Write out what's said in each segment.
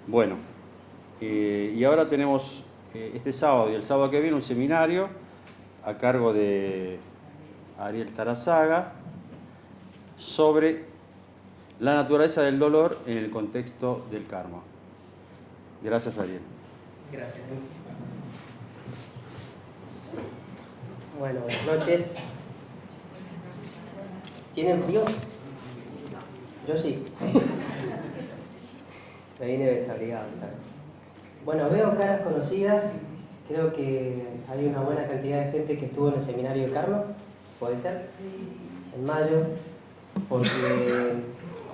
Bueno, y ahora tenemos este sábado y el sábado que viene un seminario a cargo de Ariel Tarazaga sobre la naturaleza del dolor en el contexto del karma. Gracias, Ariel. Gracias. Bueno, buenas noches. ¿Tienen frío? Yo sí. Me vine desabrigado esta vez. Bueno, veo caras conocidas. Creo que hay una buena cantidad de gente que estuvo en el seminario de karma. ¿Puede ser? En mayo. Porque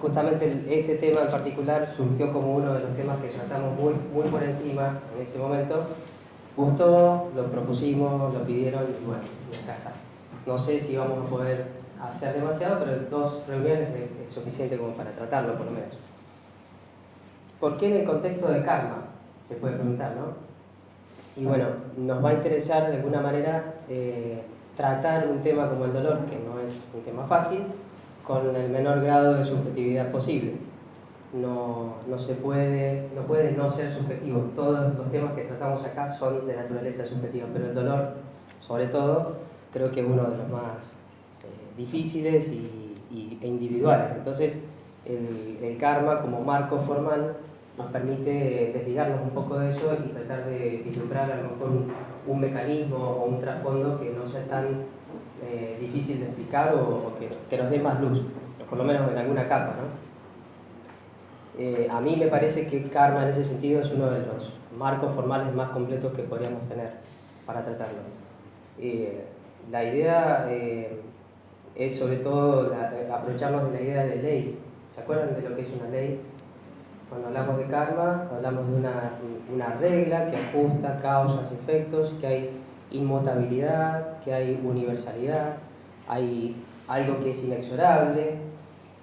justamente este tema en particular surgió como uno de los temas que tratamos muy por encima en ese momento. Gustó, lo propusimos, lo pidieron y bueno, acá está. No sé si vamos a poder hacer demasiado, pero 2 reuniones es suficiente como para tratarlo, por lo menos. ¿Por qué en el contexto de karma? Se puede preguntar, ¿no? Y bueno, nos va a interesar de alguna manera tratar un tema como el dolor, que no es un tema fácil, con el menor grado de subjetividad posible. No puede no ser subjetivo. Todos los temas que tratamos acá son de naturaleza subjetiva, pero el dolor, sobre todo, creo que es uno de los más difíciles e individuales. Entonces, el karma como marco formal nos permite desligarnos un poco de eso y tratar de vislumbrar a lo mejor un mecanismo o un trasfondo que no sea tan difícil de explicar o que nos dé más luz, por lo menos en alguna capa, ¿no? A mí me parece que karma en ese sentido es uno de los marcos formales más completos que podríamos tener para tratarlo. La idea es sobre todo aprovecharnos de la idea de ley. ¿Se acuerdan de lo que es una ley? Cuando hablamos de karma, hablamos de una regla que ajusta causas, efectos, que hay inmutabilidad, que hay universalidad, hay algo que es inexorable,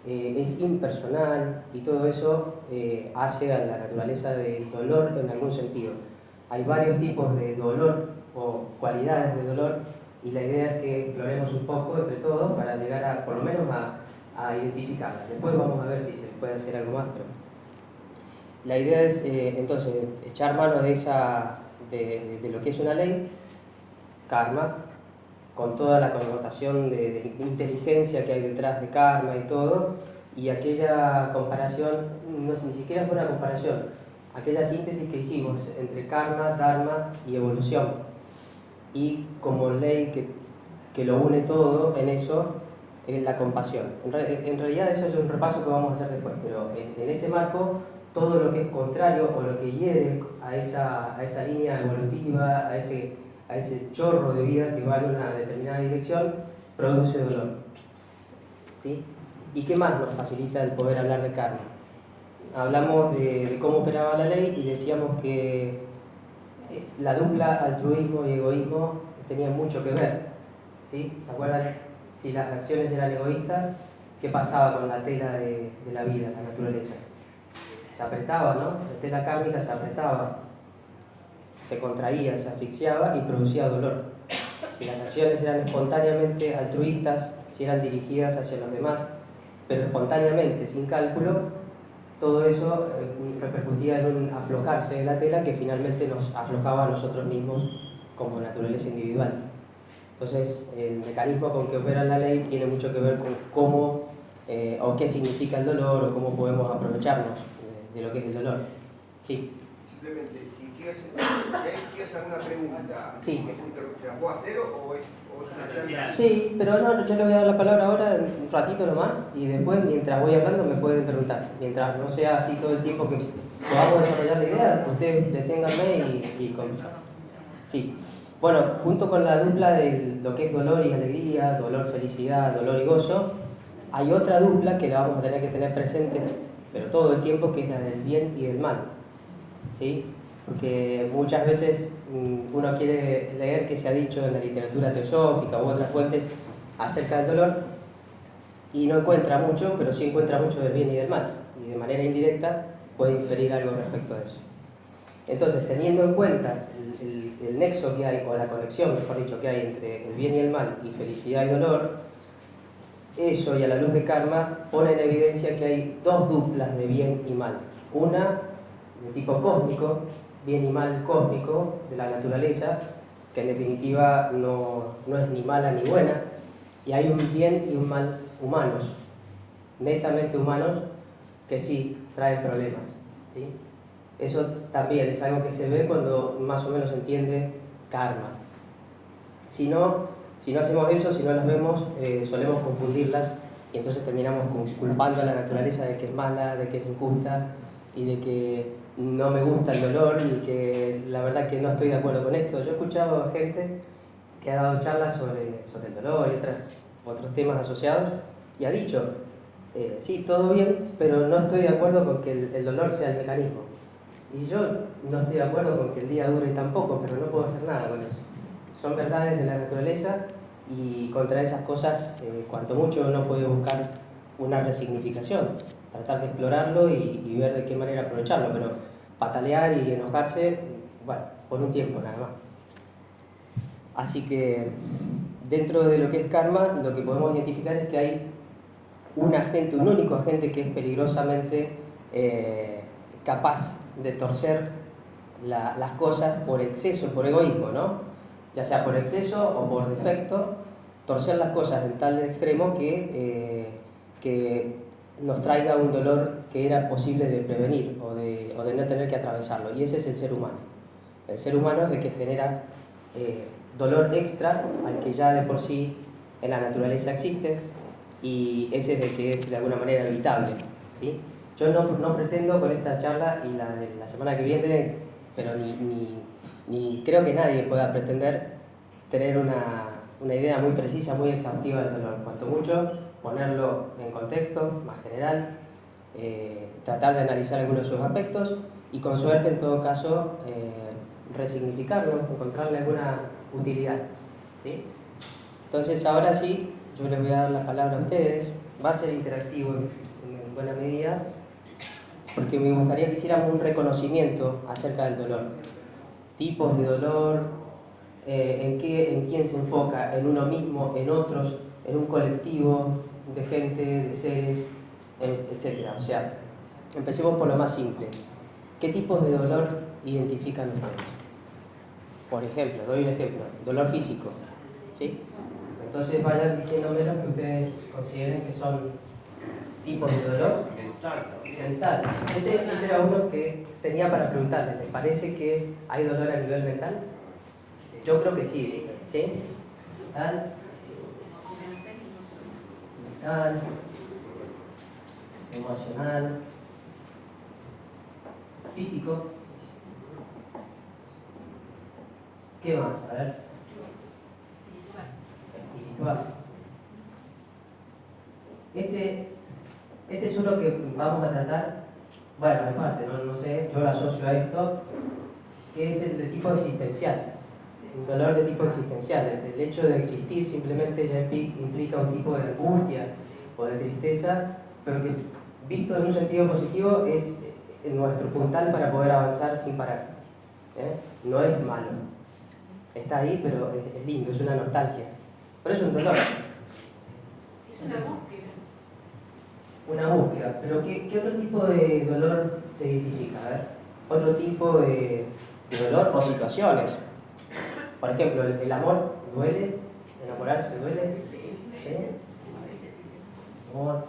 es impersonal, y todo eso hace a la naturaleza del dolor en algún sentido. Hay varios tipos de dolor o cualidades de dolor, y la idea es que exploremos un poco entre todos para llegar a, por lo menos a identificarlas. Después vamos a ver si se puede hacer algo más, pero la idea es entonces echar mano de lo que es una ley, karma, con toda la connotación de inteligencia que hay detrás de karma y todo, y aquella comparación, ni siquiera fue una comparación, aquella síntesis que hicimos entre karma, dharma y evolución, y como ley que lo une todo en eso es la compasión. En realidad eso es un repaso que vamos a hacer después, pero en ese marco todo lo que es contrario o lo que hiere a esa línea evolutiva, a ese chorro de vida que va en una determinada dirección, produce dolor. ¿Sí? ¿Y qué más nos facilita el poder hablar de karma? Hablamos de cómo operaba la ley y decíamos que la dupla altruismo y egoísmo tenían mucho que ver. ¿Sí? ¿Se acuerdan? Si las acciones eran egoístas, ¿qué pasaba con la tela de la vida, la naturaleza? Se apretaba, ¿no? La tela kármica se apretaba, se contraía, se asfixiaba y producía dolor. Si las acciones eran espontáneamente altruistas, si eran dirigidas hacia los demás, pero espontáneamente, sin cálculo, todo eso repercutía en un aflojarse de la tela que finalmente nos aflojaba a nosotros mismos como naturaleza individual. Entonces, el mecanismo con que opera la ley tiene mucho que ver con cómo o qué significa el dolor o cómo podemos aprovecharnos de lo que es el dolor. Sí. Simplemente, si quieres alguna pregunta, sí. ¿La puedo hacer o es una charla? Sí, pero no, yo le voy a dar la palabra ahora, un ratito nomás, y después, mientras voy hablando, me pueden preguntar. Mientras no sea así todo el tiempo que podamos desarrollar la idea, ustedes deténganme y comenzamos. Sí. Bueno, junto con la dupla de lo que es dolor y alegría, dolor, felicidad, dolor y gozo, hay otra dupla que la vamos a tener que tener presente, pero todo el tiempo, que es la del bien y del mal. ¿Sí? Porque muchas veces uno quiere leer qué se ha dicho en la literatura teosófica u otras fuentes acerca del dolor y no encuentra mucho, pero sí encuentra mucho del bien y del mal, y de manera indirecta puede inferir algo respecto a eso. Entonces, teniendo en cuenta el nexo que hay, o la conexión, mejor dicho, que hay entre el bien y el mal y felicidad y dolor, eso, y a la luz de karma, pone en evidencia que hay 2 duplas de bien y mal. Una de tipo cósmico, bien y mal cósmico de la naturaleza, que en definitiva no es ni mala ni buena, y hay un bien y un mal humanos, netamente humanos, que sí traen problemas, ¿sí? Eso también es algo que se ve cuando más o menos se entiende karma. Si no hacemos eso, si no las vemos, solemos confundirlas y entonces terminamos culpando a la naturaleza de que es mala, de que es injusta y de que no me gusta el dolor y que la verdad que no estoy de acuerdo con esto. Yo he escuchado a gente que ha dado charlas sobre el dolor y otros temas asociados y ha dicho, sí, todo bien, pero no estoy de acuerdo con que el dolor sea el mecanismo. Y yo no estoy de acuerdo con que el día dure tampoco, pero no puedo hacer nada con eso. Son verdades de la naturaleza y contra esas cosas, cuanto mucho uno puede buscar una resignificación, tratar de explorarlo y ver de qué manera aprovecharlo, pero patalear y enojarse, bueno, por un tiempo nada más. Así que dentro de lo que es karma, lo que podemos identificar es que hay un único agente que es peligrosamente capaz de torcer las cosas por exceso, por egoísmo, ¿no? Ya sea por exceso o por defecto, torcer las cosas en tal extremo que nos traiga un dolor que era posible de prevenir o de no tener que atravesarlo. Y ese es el ser humano. El ser humano es el que genera dolor extra al que ya de por sí en la naturaleza existe y ese es el que es de alguna manera evitable, ¿sí? Yo no pretendo con esta charla y la de la semana que viene, pero ni creo que nadie pueda pretender tener una idea muy precisa, muy exhaustiva del dolor. Cuanto mucho, ponerlo en contexto más general, tratar de analizar algunos de sus aspectos y con suerte, en todo caso, resignificarlo, encontrarle alguna utilidad, ¿sí? Entonces, ahora sí, yo les voy a dar la palabra a ustedes. Va a ser interactivo en buena medida, porque me gustaría que hiciéramos un reconocimiento acerca del dolor. Tipos de dolor, en quién se enfoca, en uno mismo, en otros, en un colectivo de gente, de seres, etc. O sea, empecemos por lo más simple. ¿Qué tipos de dolor identifican ustedes? Por ejemplo, doy un ejemplo, dolor físico, ¿sí? Entonces vayan diciéndome los que ustedes consideren que son tipos de dolor. Mental. Ese era uno que tenía para preguntarles. ¿Les parece que hay dolor a nivel mental? Yo creo que sí. ¿Sí? Mental. Mental. Emocional. Físico. ¿Qué más? A ver. Espiritual. Este es uno que vamos a tratar, bueno, en parte, no sé, yo lo asocio a esto, que es el de tipo existencial. Un dolor de tipo existencial. El hecho de existir simplemente ya implica un tipo de angustia o de tristeza, pero que visto en un sentido positivo es nuestro puntal para poder avanzar sin parar. No es malo. Está ahí, pero es lindo, es una nostalgia. Pero es un dolor. Es una búsqueda. Una búsqueda. Pero ¿qué otro tipo de dolor se identifica? A ver, otro tipo de dolor o situaciones. Por ejemplo, el amor duele, enamorarse duele. ¿Sí? Amor.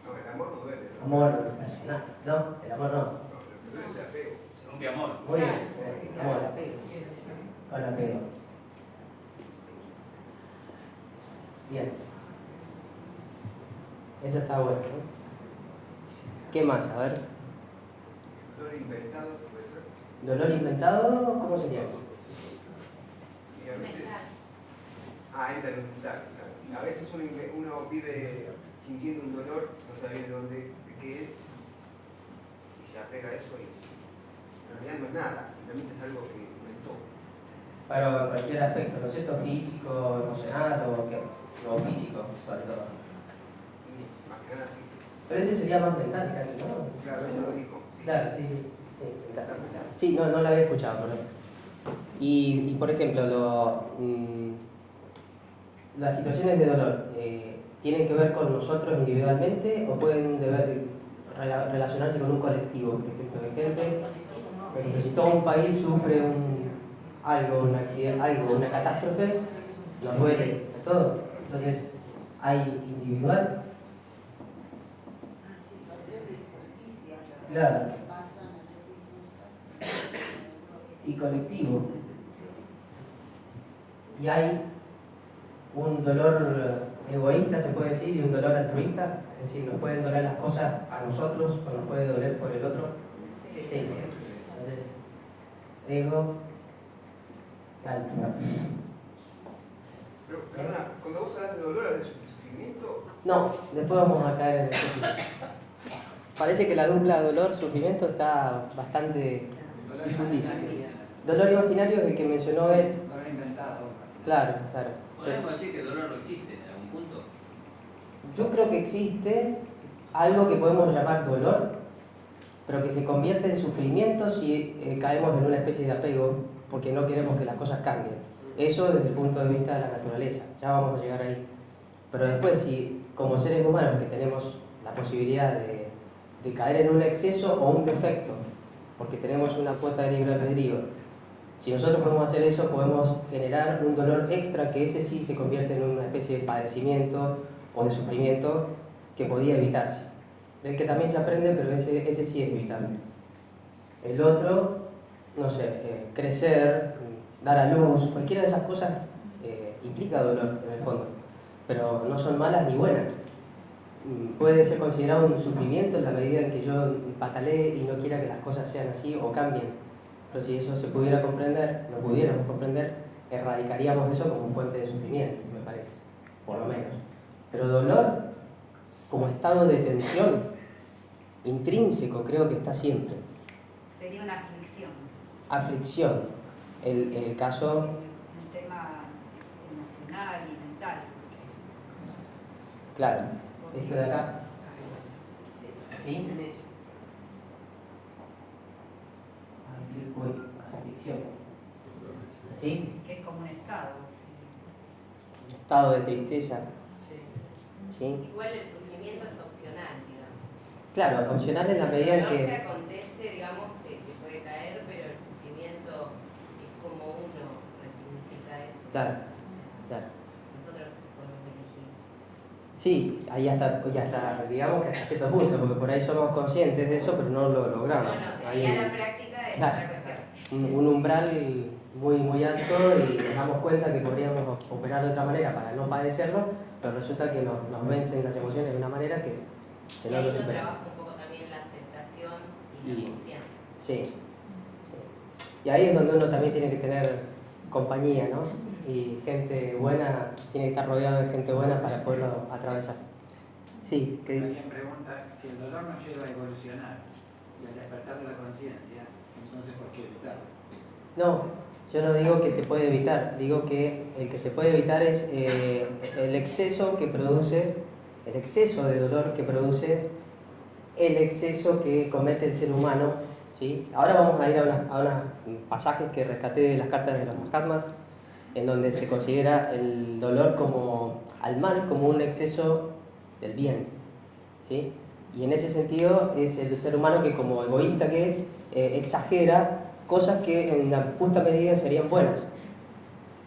No, el amor no duele. Amor personal. No, el amor no. No, lo que duele es el apego. Según qué amor. Muy bien. Amor. Con apego. Bien. Eso está bueno, ¿no? ¿Qué más? A ver. Dolor inventado, puede ser. ¿Dolor inventado? ¿Cómo sería eso? Y a veces. Entra en lo mental, claro. A veces uno vive sintiendo un dolor, no sabe de qué es, y se apega a eso y en realidad no es nada, simplemente es algo que inventó. Pero en cualquier aspecto, ¿no es cierto? Físico, emocional o qué? O físico, sobre todo. Más que nada físico. Pero ese sería más mental, casi, ¿no? Claro, eso lo dijo. Claro, sí. Sí, no lo había escuchado, perdón. Y por ejemplo, las situaciones de dolor, ¿tienen que ver con nosotros individualmente o pueden relacionarse con un colectivo, por ejemplo, de gente. Por ejemplo, si todo un país sufre algo, un accidente, algo, una catástrofe, nos duele a todos. Entonces, hay individual. Claro. Y colectivo. Y hay un dolor egoísta, se puede decir, y un dolor altruista. Es decir, nos pueden doler las cosas a nosotros o nos puede doler por el otro. Sí. Entonces, ego, altruista. Pero, perdona, cuando vos hablas de dolor, ¿hablas de sufrimiento? No, después vamos a caer en el sufrimiento. Parece que la dupla dolor-sufrimiento está bastante difundida. Dolor imaginario es el que mencionó él. Dolor inventado. Claro, claro. Podríamos decir que el dolor no existe en algún punto. Yo creo que existe algo que podemos llamar dolor, pero que se convierte en sufrimiento si caemos en una especie de apego porque no queremos que las cosas cambien. Eso desde el punto de vista de la naturaleza, ya vamos a llegar ahí. Pero después, si como seres humanos que tenemos la posibilidad de caer en un exceso o un defecto, porque tenemos una cuota de libre albedrío, si nosotros podemos hacer eso, podemos generar un dolor extra que ese sí se convierte en una especie de padecimiento o de sufrimiento que podía evitarse. Del que también se aprende, pero ese sí es evitable. El otro, no sé, crecer, dar a luz, cualquiera de esas cosas implica dolor en el fondo, pero no son malas ni buenas. Puede ser considerado un sufrimiento en la medida en que yo patalee y no quiera que las cosas sean así o cambien. Pero si eso se pudiera comprender, lo pudiéramos comprender, erradicaríamos eso como fuente de sufrimiento, me parece, por lo menos. Pero dolor, como estado de tensión intrínseco, creo que está siempre. Sería una aflicción. Aflicción, el caso... Un tema emocional y mental. Claro, esto de acá. ¿Sí? Aflicción. ¿Sí? Que es como un estado. Estado de tristeza. ¿Sí? Igual el sufrimiento es opcional, digamos. Claro, opcional en la medida en No se que... acontece, digamos, te puede caer, pero el sufrimiento es como uno resignifica eso. Claro, claro. Nosotros podemos elegir. Sí, ahí hasta, digamos que hasta cierto punto, porque por ahí somos conscientes de eso, pero no lo logramos. Bueno, Hay y a la práctica es claro, otra cuestión. un umbral muy alto y nos damos cuenta que podríamos operar de otra manera para no padecerlo, pero resulta que nos vencen las emociones de una manera que Y no ahí lo yo superamos. trabajo un poco también la aceptación y la confianza. Sí, sí. Y ahí es donde uno también tiene que tener compañía, ¿no? Y gente buena, tiene que estar rodeado de gente buena para poderlo atravesar. Sí, que... Alguien pregunta, si el dolor nos lleva a evolucionar y al despertar de la conciencia, entonces ¿por qué evitarlo? No, yo no digo que se puede evitar, digo que el que se puede evitar es el exceso que produce, el exceso de dolor que produce el exceso que comete el ser humano, ¿sí? Ahora vamos a ir a unos pasajes que rescaté de las cartas de los Mahatmas, en donde se considera el dolor como, al mal como un exceso del bien, ¿sí? Y en ese sentido es el ser humano que, como egoísta que es, exagera cosas que en la justa medida serían buenas.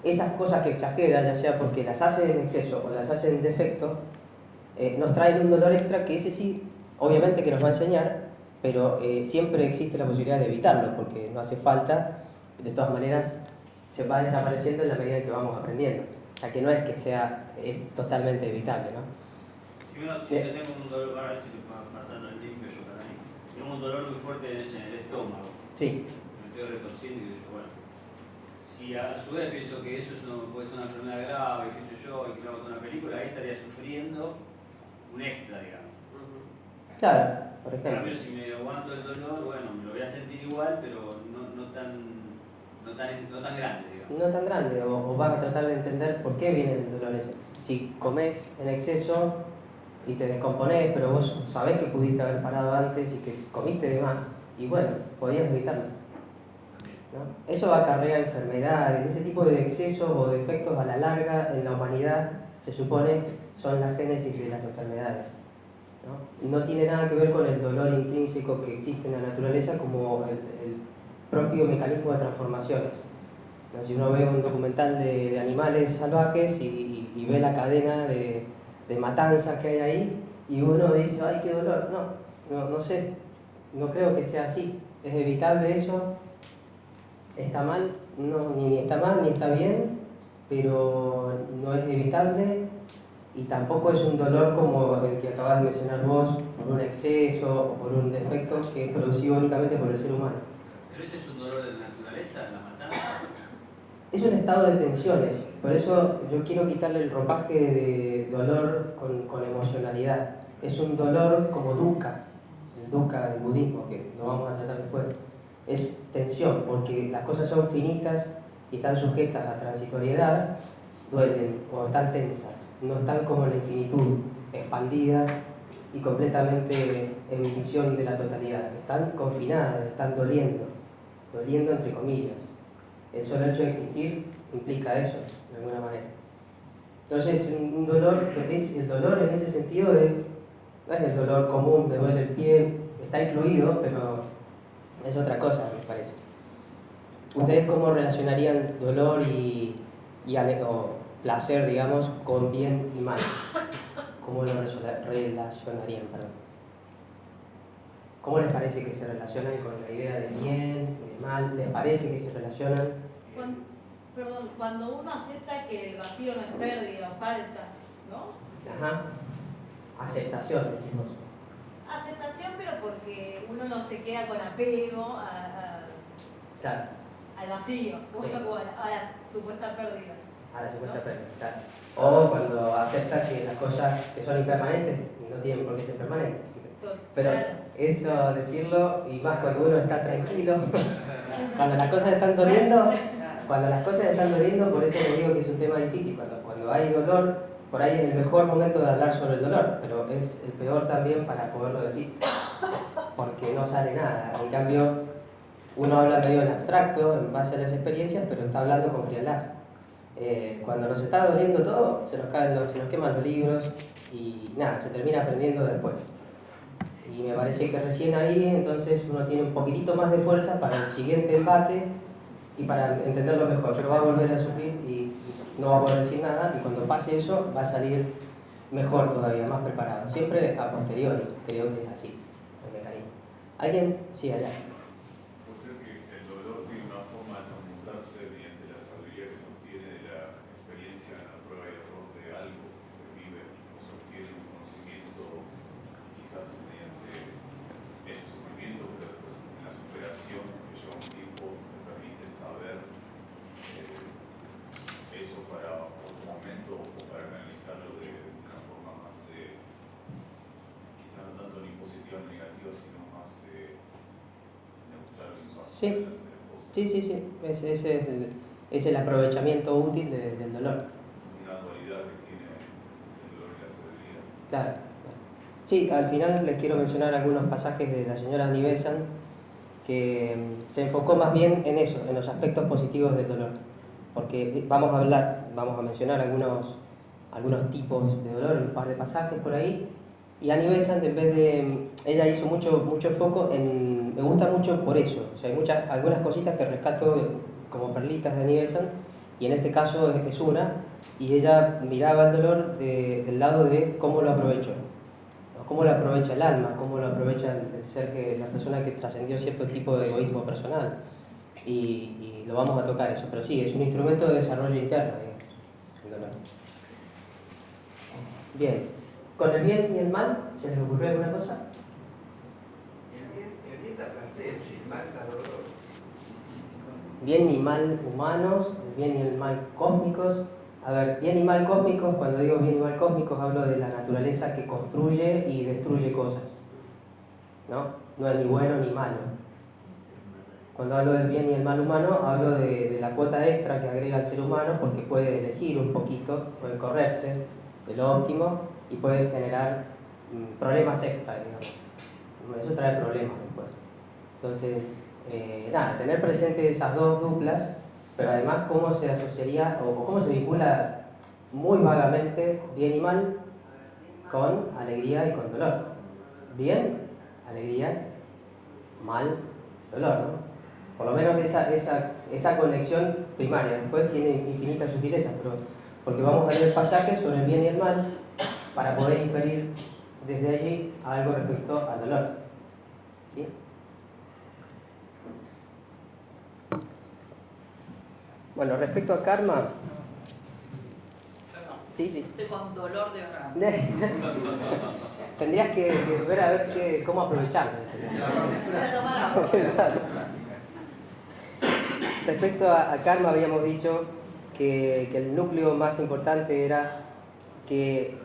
Esas cosas que exagera, ya sea porque las hace en exceso o las hace en defecto, nos traen un dolor extra que ese sí, obviamente que nos va a enseñar, pero siempre existe la posibilidad de evitarlo, porque no hace falta, de todas maneras se va desapareciendo en la medida que vamos aprendiendo. O sea que no es que es totalmente evitable, ¿no? Si yo tengo un dolor, para ver si me pasa el limpio yo para mí, tengo un dolor muy fuerte en el estómago. Sí. Me estoy retorciendo y digo, bueno, si a su vez pienso que eso puede ser una enfermedad grave, qué sé yo, y que hago una película, ahí estaría sufriendo un extra, digamos. Claro, por En ejemplo. cambio, si me aguanto el dolor, bueno, me lo voy a sentir igual, pero no tan grande, digamos. No tan grande, o vas a tratar de entender por qué viene el dolor ese. Si comes en exceso y te descomponés, pero vos sabés que pudiste haber parado antes y que comiste de más, y bueno, podías evitarlo, ¿no? Eso acarrea enfermedades, ese tipo de excesos o defectos a la larga en la humanidad se supone son la génesis de las enfermedades. No tiene nada que ver con el dolor intrínseco que existe en la naturaleza como el propio mecanismo de transformaciones. Si uno ve un documental de animales salvajes y ve la cadena de matanzas que hay ahí, y uno dice, ¡ay, qué dolor! No sé, no creo que sea así. ¿Es evitable eso? ¿Está mal? No, ni está mal ni está bien, pero no es evitable y tampoco es un dolor como el que acabas de mencionar vos, por un exceso o por un defecto que es producido únicamente por el ser humano. ¿Pero ese es un dolor de la naturaleza, la matanza? Es un estado de tensiones, por eso yo quiero quitarle el ropaje de dolor con emocionalidad. Es un dolor como dukkha, el dukkha del budismo, que lo vamos a tratar después. Es tensión, porque las cosas son finitas y están sujetas a transitoriedad, duelen o están tensas, no están como en la infinitud, expandidas y completamente en visión de la totalidad. Están confinadas, están doliendo entre comillas. El solo hecho de existir implica eso, de alguna manera. Entonces, un dolor, el dolor en ese sentido no es el dolor común, me duele el pie, está incluido, pero es otra cosa, me parece. ¿Ustedes cómo relacionarían dolor o placer, digamos, con bien y mal? ¿Cómo lo relacionarían, perdón? ¿Cómo les parece que se relacionan con la idea de bien y de mal? ¿Les parece que se relacionan? Cuando uno acepta que el vacío no es pérdida o falta, ¿no? Ajá. Aceptación, decimos. Aceptación, pero porque uno no se queda con apego Claro. al vacío, o a la supuesta pérdida. A la supuesta pérdida, claro. O cuando acepta que las cosas que son impermanentes no tienen por qué ser permanentes. Pero eso decirlo, y más cuando uno está tranquilo, cuando las cosas están doliendo, por eso les digo que es un tema difícil. Cuando hay dolor, por ahí es el mejor momento de hablar sobre el dolor, pero es el peor también para poderlo decir, porque no sale nada. En cambio, uno habla medio en abstracto, en base a las experiencias, pero está hablando con frialdad. Cuando nos está doliendo todo, se nos queman los libros y nada, se termina aprendiendo después. Y me parece que recién ahí, entonces, uno tiene un poquitito más de fuerza para el siguiente embate y para entenderlo mejor, pero va a volver a sufrir y no va a poder decir nada, y cuando pase eso va a salir mejor todavía, más preparado. Siempre a posteriori, creo que es así el mecanismo. ¿Alguien? Sí, allá. Puede ser que el dolor tiene una forma de transmutarse mediante la sabiduría que se obtiene de la experiencia en la prueba y error de algo que se vive, o se obtiene un conocimiento quizás mediante ese sufrimiento, pero después en la superación que lleva un tiempo te permite saber eso para otro momento o para analizarlo de una forma más quizás no tanto ni positiva ni negativa, sino más neutral. Sí. Ese es el aprovechamiento útil del dolor. Una dualidad que tiene el dolor y la severidad. Claro. Sí, al final les quiero mencionar algunos pasajes de la señora Nivesan que se enfocó más bien en eso, en los aspectos positivos del dolor. Porque vamos a mencionar algunos tipos de dolor, un par de pasajes por ahí. Y Annie Besant, ella hizo mucho foco en, me gusta mucho por eso. O sea, hay algunas cositas que rescato como perlitas de Annie Besant, y en este caso es una, y ella miraba el dolor del lado de cómo lo aprovechó, ¿no? Cómo lo aprovecha el alma, cómo lo aprovecha el ser, la persona que trascendió cierto tipo de egoísmo personal. Y lo vamos a tocar eso, pero sí, es un instrumento de desarrollo interno, digamos, el dolor. Bien, ¿con el bien y el mal se les ocurrió alguna cosa? El bien da placer, el mal da dolor. Bien y mal humanos, el bien y el mal cósmicos. A ver, bien y mal cósmicos, cuando digo bien y mal cósmicos hablo de la naturaleza que construye y destruye cosas, ¿no? No es ni bueno ni malo. Cuando hablo del bien y el mal humano, hablo de la cuota extra que agrega el ser humano, porque puede elegir un poquito, puede correrse de lo óptimo y puede generar problemas extra, digamos. Eso trae problemas después. Entonces, tener presente esas dos duplas, pero además cómo se asociaría o cómo se vincula muy vagamente bien y mal con alegría y con dolor. bien, alegría, mal, dolor, ¿no? Por lo menos esa conexión primaria. Después tiene infinitas sutilezas, pero porque vamos a leer pasajes sobre el bien y el mal para poder inferir desde allí algo respecto al dolor. ¿Sí? Bueno, respecto a karma... Sí, sí. Estoy con dolor de orar. Tendrías que ver a ver cómo aprovecharlo. Voy a tomar agua. Respecto a karma habíamos dicho que el núcleo más importante era que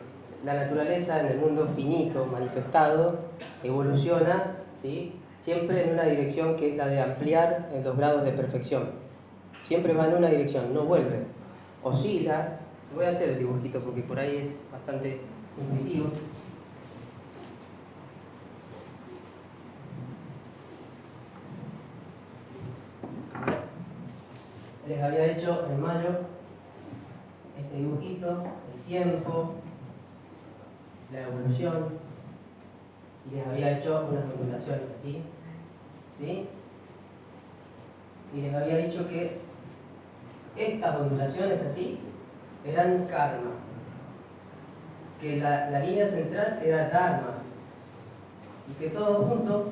la naturaleza en el mundo finito, manifestado, evoluciona, ¿sí? Siempre en una dirección que es la de ampliar en los grados de perfección. Siempre va en una dirección, no vuelve. Oscila. Voy a hacer el dibujito porque por ahí es bastante intuitivo. Les había hecho en mayo este dibujito, el tiempo, la evolución, y les había hecho unas ondulaciones así, ¿sí? Y les había dicho que estas ondulaciones así eran karma, que la línea central era dharma, y que todo junto,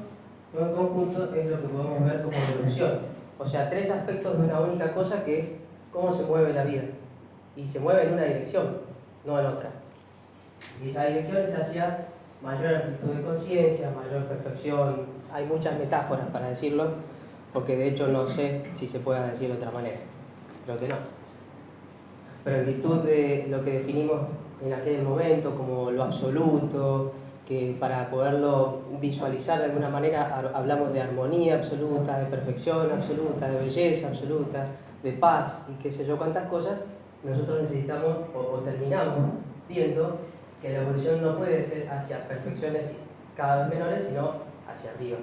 todo en conjunto, es lo que podemos ver como evolución. O sea, tres aspectos de una única cosa, que es cómo se mueve la vida. Y se mueve en una dirección, no en otra. Y esa dirección es hacia mayor amplitud de conciencia, mayor perfección. Hay muchas metáforas para decirlo, porque de hecho no sé si se pueda decir de otra manera. Creo que no. Pero en virtud de lo que definimos en aquel momento como lo absoluto, que para poderlo visualizar de alguna manera hablamos de armonía absoluta, de perfección absoluta, de belleza absoluta, de paz y qué sé yo cuántas cosas, nosotros necesitamos o terminamos viendo que la evolución no puede ser hacia perfecciones cada vez menores, sino hacia arriba.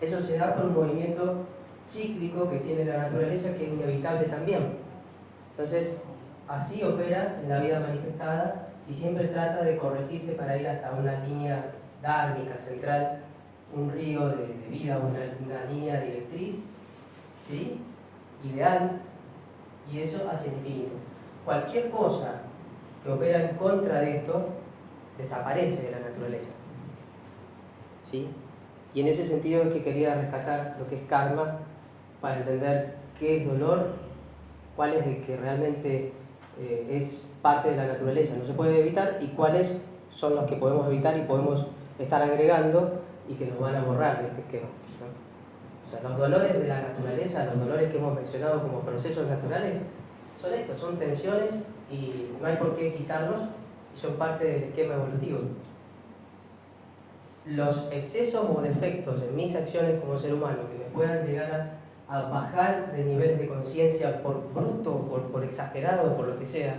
Eso se da por un movimiento cíclico que tiene la naturaleza, que es inevitable también. Entonces, así opera en la vida manifestada y siempre trata de corregirse para ir hasta una línea dármica central, un río de vida, una línea directriz, ¿sí? Ideal, y eso hacia el infinito. Cualquier cosa que opera en contra de esto desaparece de la naturaleza, ¿sí? Y en ese sentido es que quería rescatar lo que es karma para entender qué es dolor, cuál es el que realmente es parte de la naturaleza, no se puede evitar, y cuáles son los que podemos evitar y podemos estar agregando y que nos van a borrar de este esquema, ¿no? O sea, los dolores de la naturaleza, los dolores que hemos mencionado como procesos naturales, son estos, son tensiones y no hay por qué quitarlos y son parte del esquema evolutivo. Los excesos o defectos en mis acciones como ser humano que me puedan llegar a bajar de niveles de conciencia por bruto, por exagerado, por lo que sea,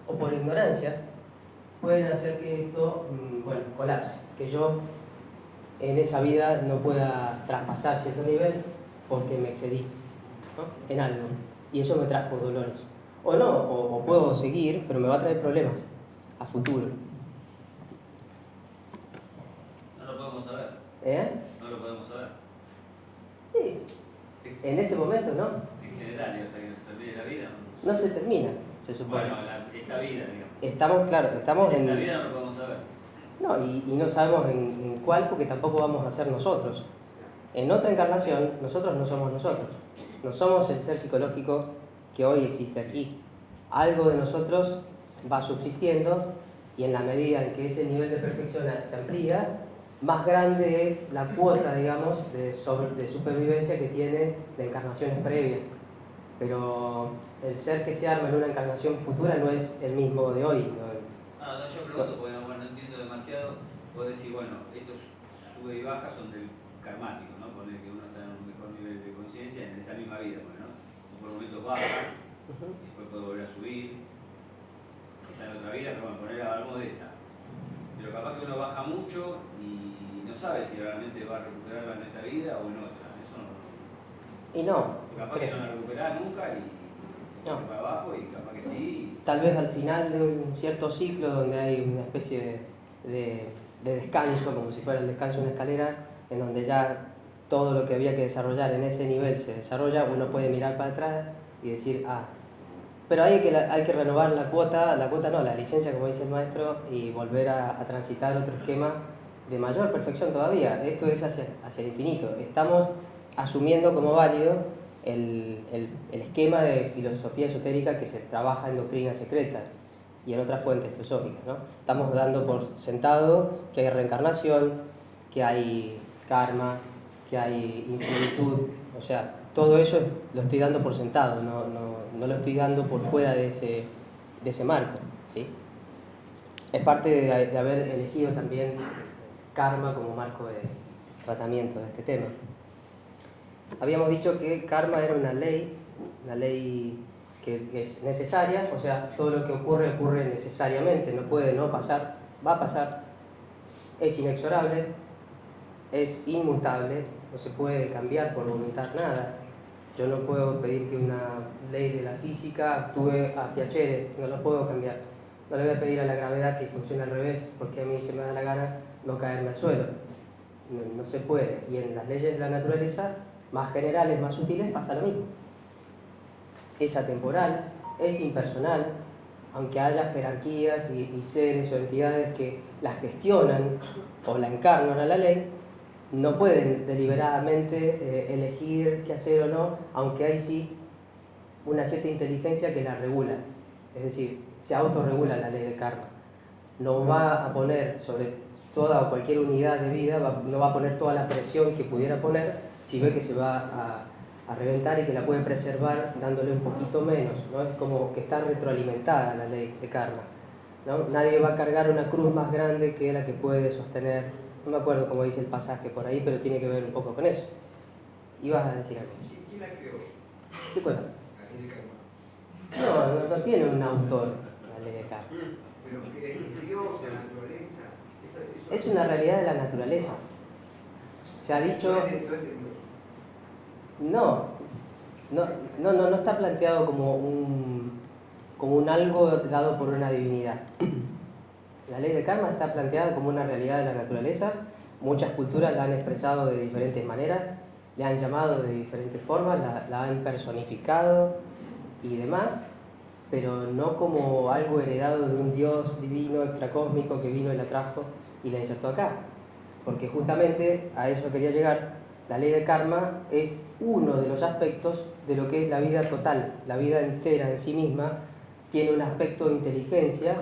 o por ignorancia, pueden hacer que esto, bueno, colapse, que yo en esa vida no pueda traspasar cierto nivel porque me excedí, ¿no? En algo, y eso me trajo dolores. O no, o puedo seguir, pero me va a traer problemas a futuro. No lo podemos saber. No lo podemos saber. Sí. En ese momento, ¿no? En general, hasta que no se termine la vida. No se termina, se supone. Bueno, esta vida, digamos. Estamos en... Esta vida no lo podemos saber. No, y no sabemos en cuál, porque tampoco vamos a ser nosotros. En otra encarnación, nosotros no somos nosotros. No somos el ser psicológico que hoy existe aquí. Algo de nosotros va subsistiendo y en la medida en que ese nivel de perfección se amplía, más grande es la cuota, digamos, de supervivencia que tiene de encarnaciones previas. Pero el ser que se arma en una encarnación futura no es el mismo de hoy. No, yo pregunto porque no entiendo demasiado. Puedo decir, bueno, estos sube y baja son del karmático, ¿no? Poner que uno está en un mejor nivel de conciencia en esta misma vida, ¿no? O por momentos baja, después puede volver a subir, quizá en otra vida, pero bueno, poner algo de esta. Pero capaz que uno baja mucho y no sabe si realmente va a recuperarla en esta vida o en otra. Eso no. Y no. Capaz que no la recuperará nunca y no. Para abajo y capaz que sí. Tal vez al final de un cierto ciclo donde hay una especie de de descanso, como si fuera el descanso de una escalera, en donde ya todo lo que había que desarrollar en ese nivel se desarrolla, uno puede mirar para atrás y decir, pero hay que renovar la cuota no, la licencia, como dice el maestro, y volver a transitar otro esquema de mayor perfección todavía. Esto es hacia el infinito. Estamos asumiendo como válido el esquema de filosofía esotérica que se trabaja en doctrinas secretas y en otras fuentes teosóficas, ¿no? Estamos dando por sentado que hay reencarnación, que hay karma, que hay infinitud, o sea, todo eso lo estoy dando por sentado, no lo estoy dando por fuera de ese marco, ¿sí? Es parte de haber elegido también karma como marco de tratamiento de este tema. Habíamos dicho que karma era una ley que es necesaria, o sea, todo lo que ocurre necesariamente, no puede no pasar, va a pasar, es inexorable, es inmutable, no se puede cambiar por voluntad nada. Yo no puedo pedir que una ley de la física actúe a piacere, no lo puedo cambiar. No le voy a pedir a la gravedad que funcione al revés, porque a mí se me da la gana no caerme al suelo. No se puede. Y en las leyes de la naturaleza, más generales, más sutiles, pasa lo mismo. Es atemporal, es impersonal, aunque haya jerarquías y seres o entidades que la gestionan o la encarnan a la ley, no pueden deliberadamente elegir qué hacer o no, aunque hay sí una cierta inteligencia que la regula. Es decir, se autorregula la ley de karma. No va a poner sobre toda o cualquier unidad de vida, no va a poner toda la presión que pudiera poner si ve que se va a reventar y que la puede preservar dándole un poquito menos, ¿no? Es como que está retroalimentada la ley de karma, ¿no? Nadie va a cargar una cruz más grande que la que puede sostener. No me acuerdo cómo dice el pasaje por ahí, pero tiene que ver un poco con eso. Ibas a decir algo. ¿Quién la creó? ¿Qué cosa? La ley de karma. No tiene un autor la ley de karma. Pero que es Dios, la naturaleza. Eso Es una realidad de la naturaleza. Se ha dicho... No es de Dios. No está planteado como un algo dado por una divinidad. La ley de karma está planteada como una realidad de la naturaleza. Muchas culturas la han expresado de diferentes maneras, le han llamado de diferentes formas, la han personificado y demás, pero no como algo heredado de un Dios divino, extracósmico, que vino y la trajo y la insertó acá. Porque justamente a eso quería llegar. La ley de karma es uno de los aspectos de lo que es la vida total. La vida entera en sí misma tiene un aspecto de inteligencia,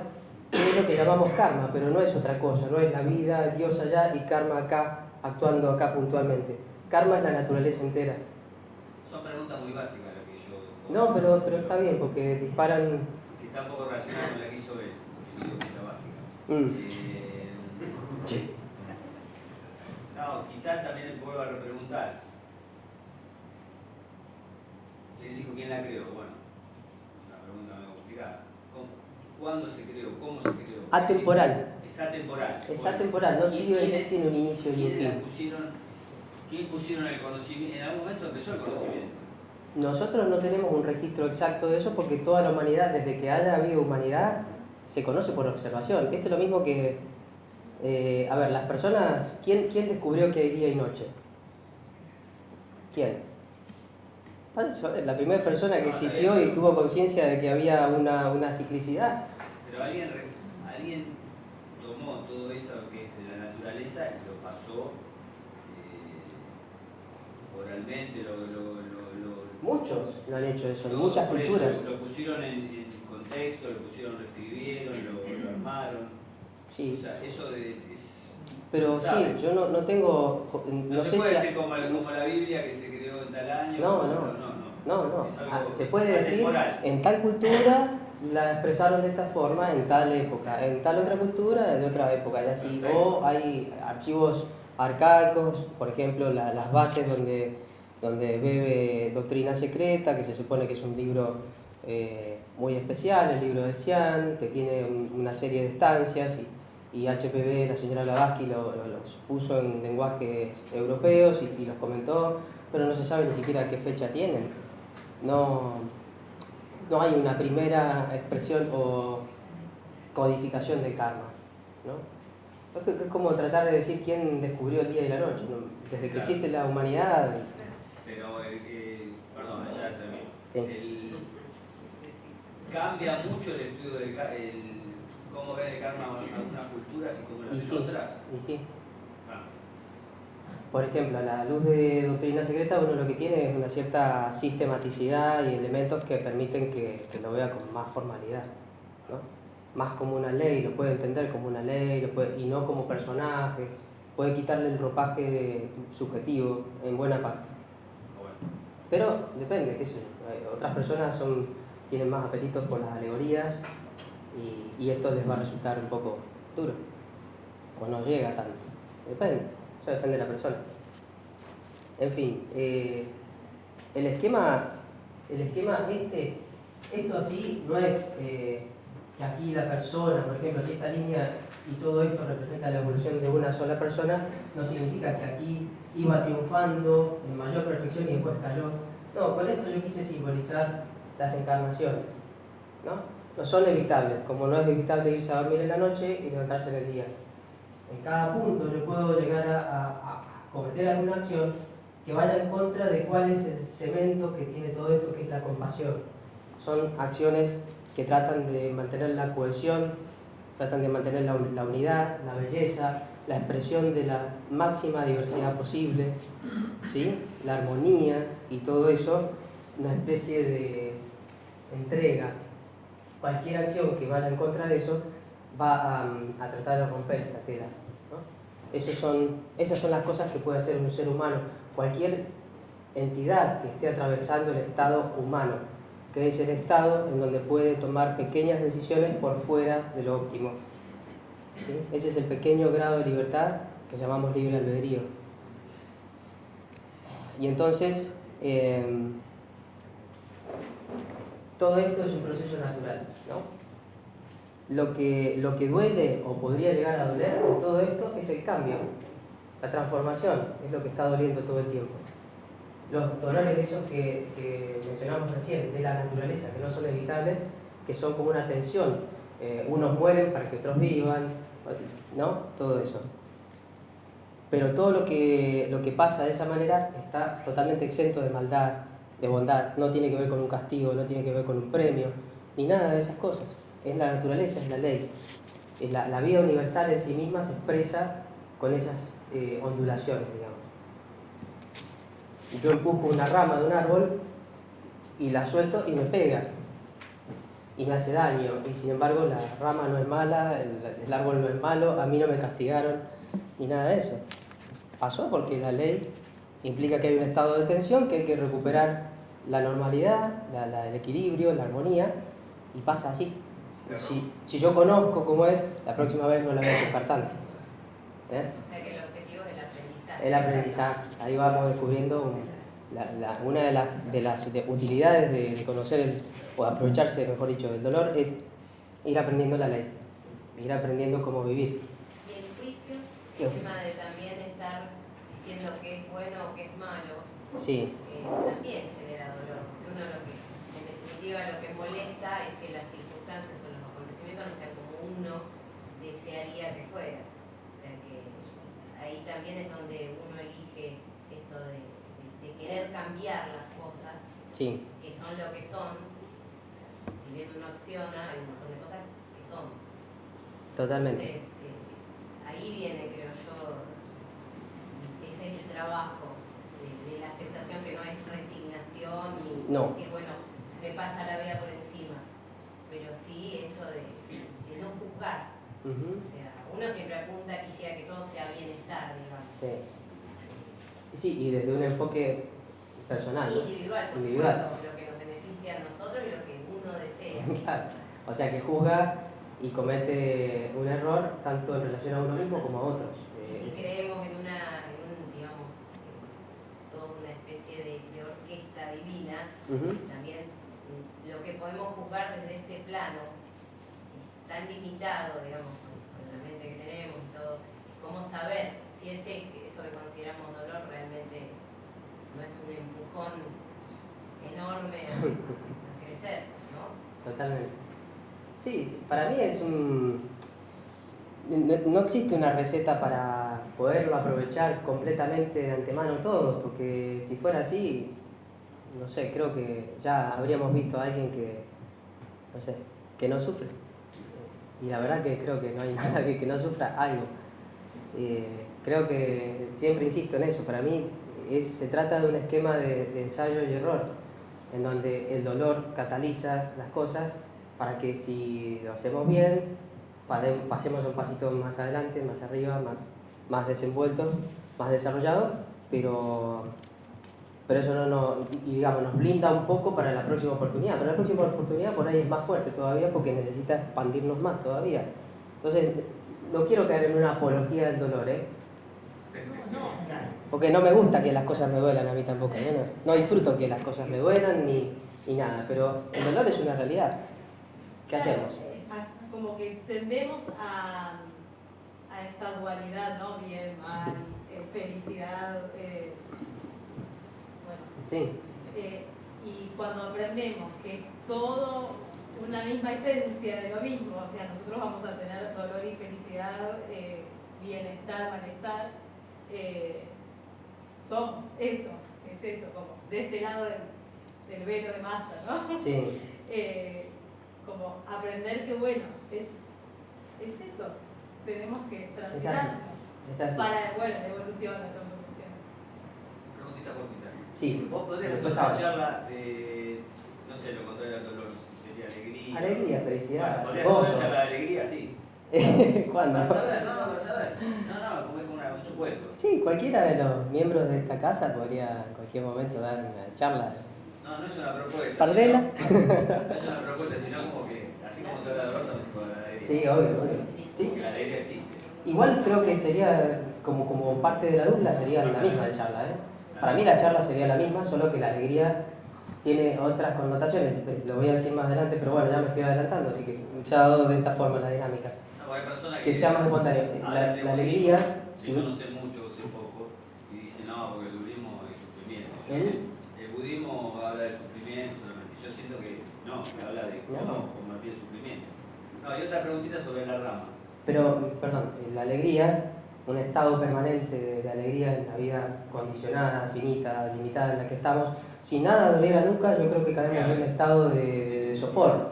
que es lo que llamamos karma, pero no es otra cosa, no es la vida, Dios allá y karma acá, actuando acá puntualmente. Karma es la naturaleza entera. Son preguntas muy básicas las que yo... No, pero está bien, porque disparan... Que está un poco relacionada con la que hizo él, que digo que sea básica. Sí. No, quizás también le vuelvo a repreguntar. Él dijo quién la creó. Bueno, es una pregunta muy complicada. ¿Cuándo se creó? ¿Cómo se creó? Atemporal. Es atemporal. Es atemporal, no tiene un inicio y un fin. ¿Quién pusieron el conocimiento? En algún momento empezó el conocimiento. Nosotros no tenemos un registro exacto de eso porque toda la humanidad, desde que haya habido humanidad, se conoce por observación. Esto es lo mismo que... las personas... ¿Quién descubrió que hay día y noche? ¿Quién? La primera persona que existió y tuvo conciencia de que había una ciclicidad. Pero alguien tomó todo eso que es de la naturaleza y lo pasó oralmente, Muchos lo han hecho eso, en no, muchas culturas. Lo pusieron en contexto, lo escribieron, lo armaron. Sí. O sea, eso Pero sí, yo no tengo... No sé se puede si decir como la Biblia que se creó en tal año. No. Es algo Se puede decir, atemporal. en tal cultura la expresaron de esta forma, en tal época, en tal otra cultura, de otra época, y así. Perfecto. O hay archivos arcaicos, por ejemplo, las bases donde bebe Doctrina Secreta, que se supone que es un libro muy especial, el libro de Xian, que tiene una serie de estancias, y HPV, la señora Blavatsky, los puso en lenguajes europeos y los comentó, pero no se sabe ni siquiera qué fecha tienen. No hay una primera expresión o codificación de karma, ¿no? Es como tratar de decir quién descubrió el día y la noche, ¿no? Desde que existe la humanidad. Pero, perdón, ya termino. Sí. Cambia mucho el estudio del cómo ven el karma algunas culturas y cómo lo ven otras. Y sí. Por ejemplo, a la luz de Doctrina Secreta uno lo que tiene es una cierta sistematicidad y elementos que permiten que lo vea con más formalidad, ¿no? Más como una ley, lo puede entender como una ley, y no como personajes, puede quitarle el ropaje subjetivo en buena parte. Pero depende, qué sé yo. Otras personas tienen más apetitos por las alegorías y esto les va a resultar un poco duro, o no llega tanto, depende. Eso depende de la persona. En fin, el esquema esto así no es que aquí la persona, por ejemplo, si esta línea y todo esto representa la evolución de una sola persona, no significa que aquí iba triunfando en mayor perfección y después cayó. No, con esto yo quise simbolizar las encarnaciones, ¿no? No son evitables, como no es evitable irse a dormir en la noche y levantarse en el día. En cada punto yo puedo llegar a cometer alguna acción que vaya en contra de cuál es el cemento que tiene todo esto, que es la compasión. Son acciones que tratan de mantener la cohesión, tratan de mantener la unidad, la belleza, la expresión de la máxima diversidad posible, ¿sí? La armonía y todo eso, una especie de entrega. Cualquier acción que vaya en contra de eso va a tratar de romper esta tela, ¿no? Esas son las cosas que puede hacer un ser humano, cualquier entidad que esté atravesando el estado humano, que es el estado en donde puede tomar pequeñas decisiones por fuera de lo óptimo, ¿sí? Ese es el pequeño grado de libertad que llamamos libre albedrío. Y entonces, todo esto es un proceso natural, ¿no? Lo que duele o podría llegar a doler en todo esto es el cambio, la transformación, es lo que está doliendo todo el tiempo. Los dolores esos que mencionamos recién, de la naturaleza, que no son evitables, que son como una tensión. Unos mueren para que otros vivan, ¿no? Todo eso. Pero todo lo que pasa de esa manera está totalmente exento de maldad, de bondad. No tiene que ver con un castigo, no tiene que ver con un premio, ni nada de esas cosas. Es la naturaleza, es la ley. La vida universal en sí misma se expresa con esas ondulaciones, digamos. Yo empujo una rama de un árbol y la suelto y me pega y me hace daño, y sin embargo la rama no es mala, el árbol no es malo, a mí no me castigaron ni nada de eso. Pasó porque la ley implica que hay un estado de tensión, que hay que recuperar la normalidad, el equilibrio, la armonía, y pasa así. Si yo conozco cómo es, la próxima vez no la voy a buscar tanto. O sea que el objetivo es el aprendizaje. El aprendizaje. Ahí vamos descubriendo una de las utilidades de conocer o aprovecharse, mejor dicho, del dolor, es ir aprendiendo la ley, ir aprendiendo cómo vivir. Y el juicio, el tema de también estar diciendo que es bueno o que es malo, sí, también genera dolor. Porque uno en definitiva lo que molesta es que las circunstancias o los acontecimientos no sean como uno desearía que fuera. O sea que ahí también es donde uno elige esto de querer cambiar las cosas, sí, que son lo que son. O sea, si bien uno acciona, hay un montón de cosas que son. totalmente. Entonces, ahí viene, creo yo, ese es el trabajo de la aceptación, que no es resignación ni decir, bueno, me pasa la vida por encima, pero sí esto de no juzgar. O sea, uno siempre apunta, quisiera que todo sea bienestar, digamos. Sí, y desde un enfoque personal, ¿no? Individual, por supuesto, lo que nos beneficia a nosotros y lo que uno desea. Claro. O sea, que juzga y comete un error tanto en relación a uno mismo como a otros. Y si creemos en digamos, toda una especie de orquesta divina, también lo que podemos juzgar desde este plano es tan limitado, digamos, con la mente que tenemos y todo, cómo saber si eso que consideramos dolor realmente no es un empujón enorme a crecer, ¿no? Totalmente. Sí, para mí es no existe una receta para poderlo aprovechar completamente de antemano todo, porque si fuera así, no sé, creo que ya habríamos visto a alguien que, no sé, que no sufre. Y la verdad que creo que no hay nada que no sufra algo. Creo que siempre insisto en eso, para mí se trata de un esquema de ensayo y error, en donde el dolor cataliza las cosas para que si lo hacemos bien, pasemos un pasito más adelante, más arriba, más desenvueltos, más desarrollados, pero eso digamos, nos blinda un poco para la próxima oportunidad. Pero la próxima oportunidad por ahí es más fuerte todavía porque necesita expandirnos más todavía. Entonces, no quiero caer en una apología del dolor, porque no me gusta que las cosas me duelan a mí tampoco. No disfruto que las cosas me duelan ni nada, pero el dolor es una realidad. ¿Qué hacemos? Como que tendemos a esta dualidad, ¿no? Bien, mal, felicidad, bueno. Sí. Y cuando aprendemos que es todo una misma esencia de lo mismo, o sea, nosotros vamos a tener dolor y felicidad, bienestar, malestar, somos eso, es eso, como de este lado del velo de malla, ¿no? Sí. Como aprender que, bueno, es eso, tenemos que transitar para, bueno, la evolución, la transformación. Preguntita cortita. Sí. ¿Vos podrías hacer una charla de, no sé, lo contrario al dolor, sería alegría? Alegría, felicidad, Bueno, ¿podrías hacer una charla de alegría? Sí. ¿Cuándo? ¿Para saber? No, como es un supuesto. Sí, cualquiera de los miembros de esta casa podría en cualquier momento dar una charla. No es una propuesta. ¿Pardela? No es una propuesta, sino como que, así como se habla de dolor, también se puede hablar de alegría. Sí, obvio. Sí. Porque la alegría existe. Igual creo que sería, como parte de la dupla, sería la misma de charla, Para mí la charla sería la misma, solo que la alegría tiene otras connotaciones. Lo voy a decir más adelante, pero bueno, ya me estoy adelantando, así que se ha dado de esta forma la dinámica. No, hay personas que sea más espontáneo. La alegría... Si yo no sé mucho, sé poco, y dicen, no, porque el budismo es sufrimiento. El budismo habla de sufrimiento solamente. Yo siento que no, que habla de cómo combatir el sufrimiento. No, hay otra preguntita sobre la rama. Pero, perdón, la alegría, un estado permanente de alegría en la vida condicionada, finita, limitada en la que estamos, si nada doliera nunca, yo creo que caemos en un estado de sopor.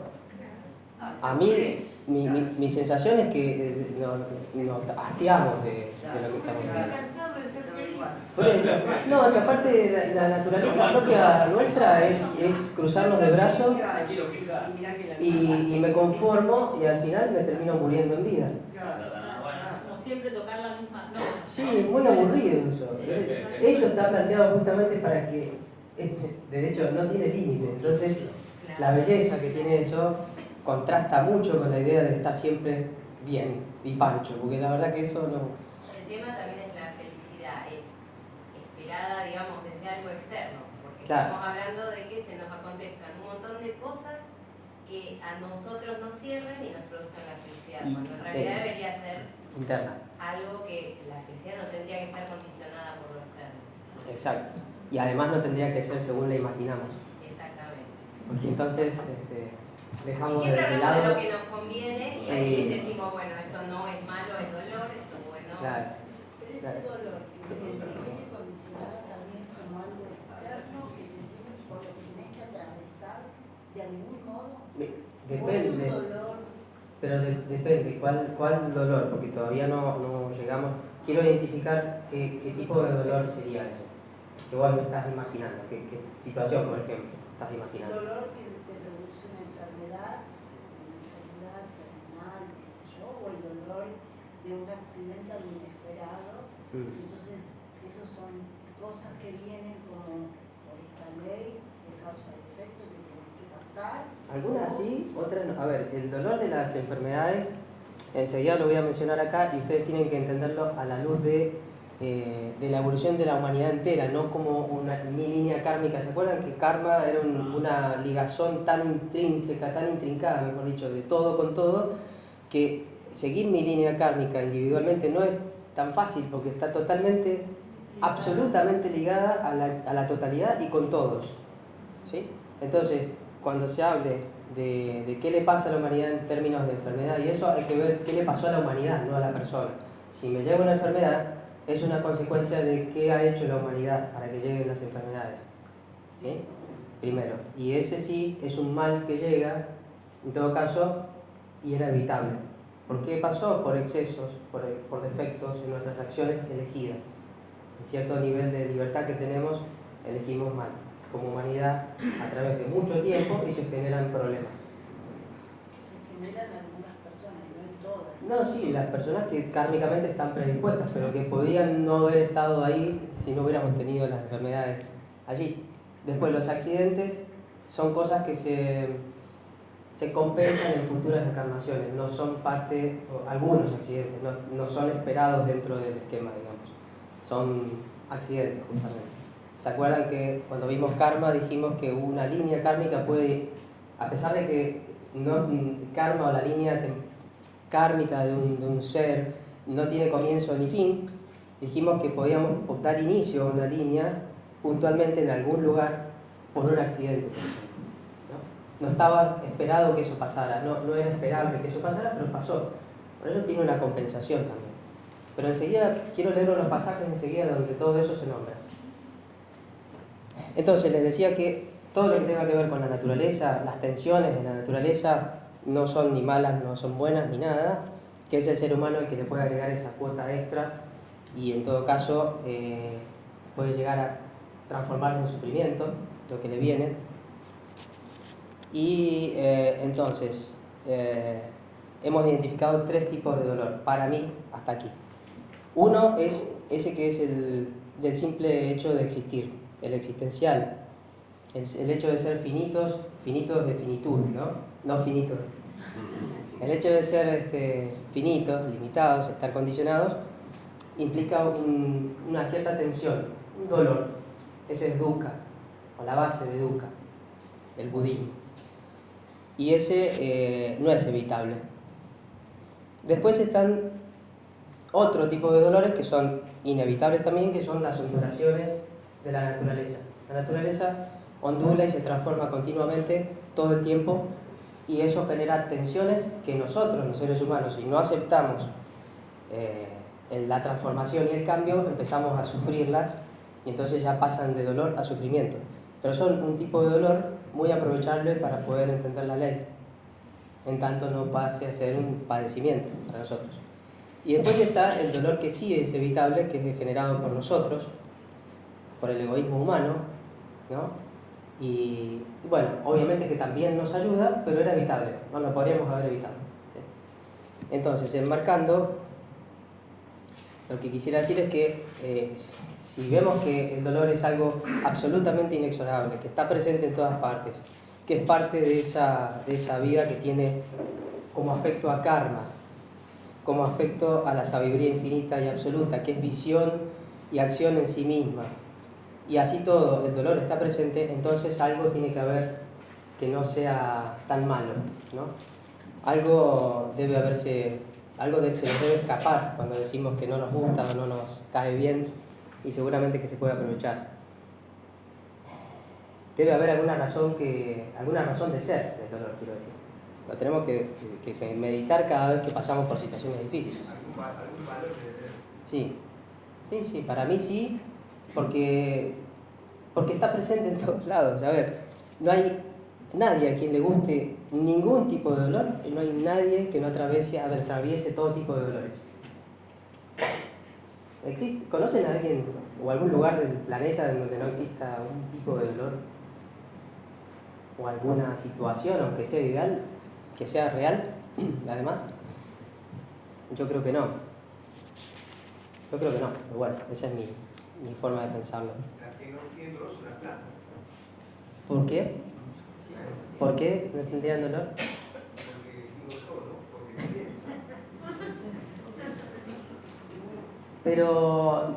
A mí, mi sensación es que nos hastiamos de lo que estamos viviendo. Por eso, no, es que aparte la naturaleza propia nuestra es cruzarnos de brazos y me conformo y al final me termino muriendo en vida. Como siempre tocar la misma nota. Sí, es muy aburrido eso. Esto está planteado justamente para que, de hecho, no tiene límite. Entonces, la belleza que tiene eso contrasta mucho con la idea de estar siempre bien y pancho, porque la verdad que eso no... El tema también es la felicidad, es esperada, digamos, desde algo externo, porque estamos hablando de que se nos acontezcan un montón de cosas que a nosotros nos cierren y nos produzcan la felicidad, cuando en realidad debería ser interna. Algo que la felicidad no tendría que estar condicionada por lo externo. Exacto. Y además no tendría que ser según la imaginamos. Exactamente. Porque entonces dejamos siempre de hablamos lado... de lo que nos conviene y ahí decimos, bueno, esto no es malo, es dolor, esto es bueno. Claro. Pero ese dolor que viene condicionado también como algo externo que te tiene, por lo que tienes que atravesar de algún modo. Depende. ¿O es un dolor? Pero depende, ¿cuál dolor? Porque todavía no llegamos. Quiero identificar qué tipo de dolor sería eso. Que vos me estás imaginando. ¿Qué situación, por ejemplo, estás imaginando? El dolor que te produce una enfermedad terminal, qué sé yo, o el dolor de un accidente algo inesperado. Entonces, esas son cosas que vienen como por esta ley de causa y efecto que tienen que pasar. Algunas sí, otras no. A ver, el dolor de las enfermedades, enseguida lo voy a mencionar acá y ustedes tienen que entenderlo a la luz de la evolución de la humanidad entera, no como mi línea kármica. ¿Se acuerdan que karma era una ligazón tan intrínseca, tan intrincada, mejor dicho, de todo con todo, que seguir mi línea kármica individualmente no es tan fácil porque está totalmente, absolutamente ligada a la totalidad y con todos, ¿sí? Entonces, cuando se hable de qué le pasa a la humanidad en términos de enfermedad, y eso hay que ver qué le pasó a la humanidad, no a la persona. Si me llega una enfermedad, es una consecuencia de qué ha hecho la humanidad para que lleguen las enfermedades. ¿Sí? Primero. Y ese sí es un mal que llega, en todo caso, y era evitable. ¿Por qué pasó? Por excesos, por defectos en nuestras acciones elegidas. En cierto nivel de libertad que tenemos, elegimos mal, como humanidad, a través de mucho tiempo, y se generan problemas. Se generan algunas personas, no en todas. No, sí, las personas que kármicamente están predispuestas, pero que podrían no haber estado ahí si no hubiéramos tenido las enfermedades allí. Después, los accidentes son cosas que se compensan en futuras encarnaciones, no son parte, algunos accidentes, no son esperados dentro del esquema, digamos. Son accidentes, justamente. ¿Se acuerdan que cuando vimos karma dijimos que una línea kármica puede, a pesar de que karma o la línea kármica de un ser no tiene comienzo ni fin, dijimos que podíamos dar inicio a una línea puntualmente en algún lugar por un accidente, ¿no? No estaba esperado que eso pasara, no era esperable que eso pasara, pero pasó. Por eso tiene una compensación también. Pero enseguida, quiero leer unos pasajes enseguida donde todo eso se nombra. Entonces, les decía que todo lo que tenga que ver con la naturaleza, las tensiones de la naturaleza, no son ni malas, no son buenas, ni nada, que es el ser humano el que le puede agregar esa cuota extra y en todo caso puede llegar a transformarse en sufrimiento, lo que le viene. Y entonces, hemos identificado 3 tipos de dolor, para mí, hasta aquí. Uno es ese que es el simple hecho de existir, el existencial, el hecho de ser finitos de finitud, no finitos. El hecho de ser finitos, limitados, estar condicionados, implica una cierta tensión, un dolor. Ese es dukkha, o la base de dukkha, el budismo. Y ese no es evitable. Después están otro tipo de dolores que son inevitables también, que son las ondulaciones de la naturaleza. La naturaleza ondula y se transforma continuamente todo el tiempo, y eso genera tensiones que nosotros, los seres humanos, si no aceptamos la transformación y el cambio, empezamos a sufrirlas y entonces ya pasan de dolor a sufrimiento. Pero son un tipo de dolor muy aprovechable para poder entender la ley, en tanto no pase a ser un padecimiento para nosotros. Y después está el dolor que sí es evitable, que es generado por nosotros, por el egoísmo humano, ¿no? Y bueno, obviamente que también nos ayuda, pero era evitable, no lo podríamos haber evitado. ¿Sí? Entonces, enmarcando, lo que quisiera decir es que si vemos que el dolor es algo absolutamente inexorable, que está presente en todas partes, que es parte de esa vida que tiene como aspecto a karma, como aspecto a la sabiduría infinita y absoluta, que es visión y acción en sí misma, y así todo, el dolor está presente, entonces algo tiene que haber que no sea tan malo, ¿no? Algo debe haberse, se nos debe escapar cuando decimos que no nos gusta o no nos cae bien, y seguramente que se puede aprovechar. Debe haber alguna razón de ser del dolor, quiero decir. Lo tenemos que meditar cada vez que pasamos por situaciones difíciles. ¿Algún valor debe tener? Sí, para mí sí, porque está presente en todos lados. A ver, no hay nadie a quien le guste ningún tipo de dolor, y no hay nadie que no atraviese todo tipo de dolores. ¿Conocen a alguien o algún lugar del planeta en donde no exista un tipo de dolor? ¿O alguna situación, aunque sea ideal, que sea real, además? Yo creo que no. Pero bueno, esa es mi forma de pensarlo. Las que no tienen dolor son las plantas. ¿Por qué? ¿Por qué no tendrían dolor? Porque digo yo, ¿no? Porque piensan. Pero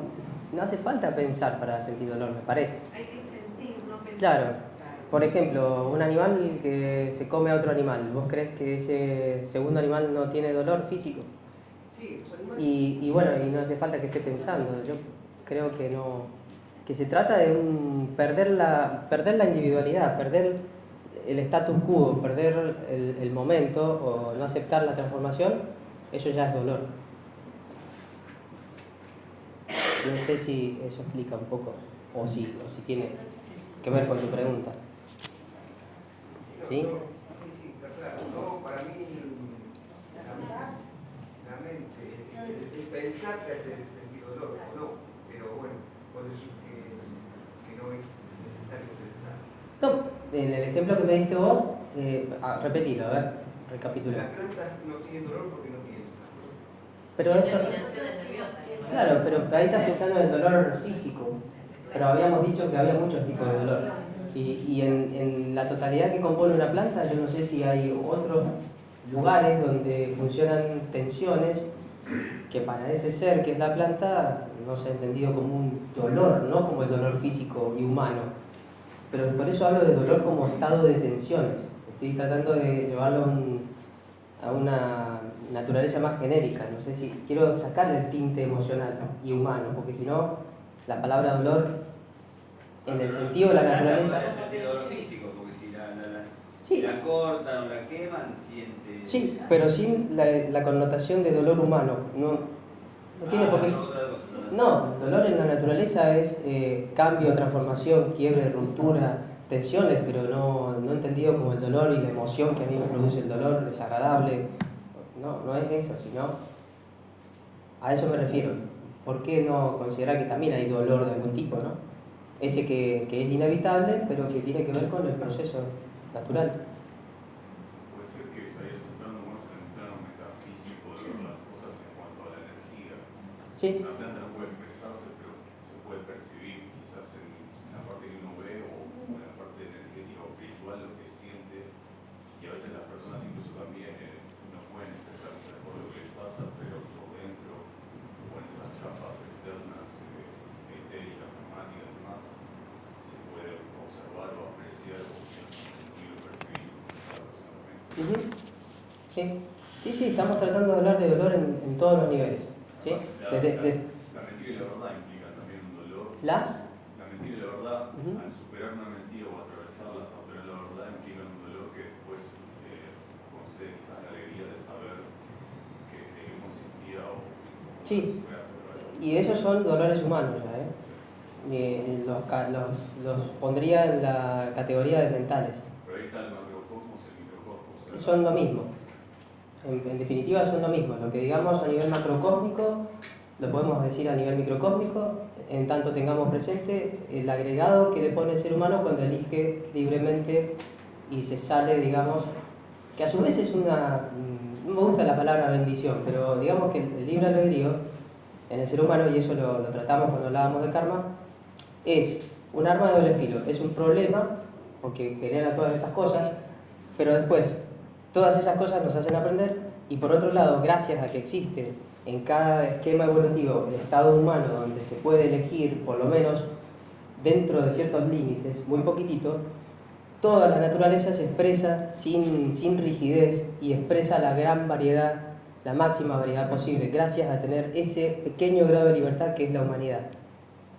no hace falta pensar para sentir dolor, me parece. Hay que sentir, no pensar. Claro. Por ejemplo, un animal que se come a otro animal, ¿vos crees que ese segundo animal no tiene dolor físico? Sí, los animales. Y bueno, y no hace falta que esté pensando. Yo creo que no, que se trata de perder la individualidad, perder el status quo, perder el momento o no aceptar la transformación, eso ya es dolor. No sé si eso explica un poco, o si tiene que ver con tu pregunta. ¿Sí? Sí, está claro. No, para mí, la mente, el pensar te hace sentir dolor, o no, pero bueno, por eso que no es necesario pensar. No, en el ejemplo que me diste vos, repetilo, a ver, recapitula. Las plantas no tienen dolor porque no piensan. Pero eso, Terminación es nerviosa. claro, pero ahí estás pensando en el dolor físico, pero habíamos dicho que había muchos tipos de dolor. Y en la totalidad que compone una planta, yo no sé si hay otros lugares donde funcionan tensiones que para ese ser que es la planta no se ha entendido como un dolor, no como el dolor físico y humano. Pero por eso hablo de dolor como estado de tensiones. Estoy tratando de llevarlo a una naturaleza más genérica. No sé si quiero sacarle el tinte emocional y humano, porque si no, la palabra dolor, en el sentido de la naturaleza. En el sentido dolor físico, porque si Sí. la cortan o la queman, siente. Sí, pero sin la connotación de dolor humano. No tiene por qué. Otra cosa. No, dolor en la naturaleza es cambio, transformación, quiebre, ruptura, tensiones, pero no entendido como el dolor y la emoción que a mí me produce el dolor, desagradable. No es eso, sino a eso me refiero. ¿Por qué no considerar que también hay dolor de algún tipo, no? Ese que es inevitable, pero que tiene que ver con el proceso natural. Puede ser que estarías entrando más en el plano metafísico de ver las cosas en cuanto a la energía. Sí. Una planta no puede expresarse, pero se puede percibir quizás en la parte que uno ve o en la parte energética o espiritual lo que siente. Y a veces las personas incluso también no pueden expresar por lo que les pasa, pero por dentro o en esas capas externas, etéricas, pneumáticas y demás, se puede observar o apreciar o sentir o percibir Sí, estamos tratando de hablar de dolor en todos los niveles. ¿Sí? La mentira y la verdad implican también un dolor. La mentira y la verdad, al superar una mentira o atravesarla hasta obtener la verdad, implican un dolor que después concede quizás la alegría de saber de qué consistía o Sí, superaste otra vez. y esos son dolores humanos ya, ¿eh? Los pondría en la categoría de mentales. Pero ahí está el macrocosmos y el microcosmos. Son lo mismo. En definitiva son lo mismo. Lo que digamos a nivel macrocósmico lo podemos decir a nivel microcósmico, en tanto tengamos presente el agregado que le pone el ser humano cuando elige libremente y se sale, digamos, que a su vez es una, no me gusta la palabra bendición, pero digamos que el libre albedrío en el ser humano, y eso lo tratamos cuando hablábamos de karma, es un arma de doble filo, es un problema porque genera todas estas cosas, pero después todas esas cosas nos hacen aprender, y por otro lado, gracias a que existe en cada esquema evolutivo el estado humano donde se puede elegir, por lo menos dentro de ciertos límites, muy poquitito, toda la naturaleza se expresa sin rigidez y expresa la gran variedad, la máxima variedad posible, gracias a tener ese pequeño grado de libertad que es la humanidad.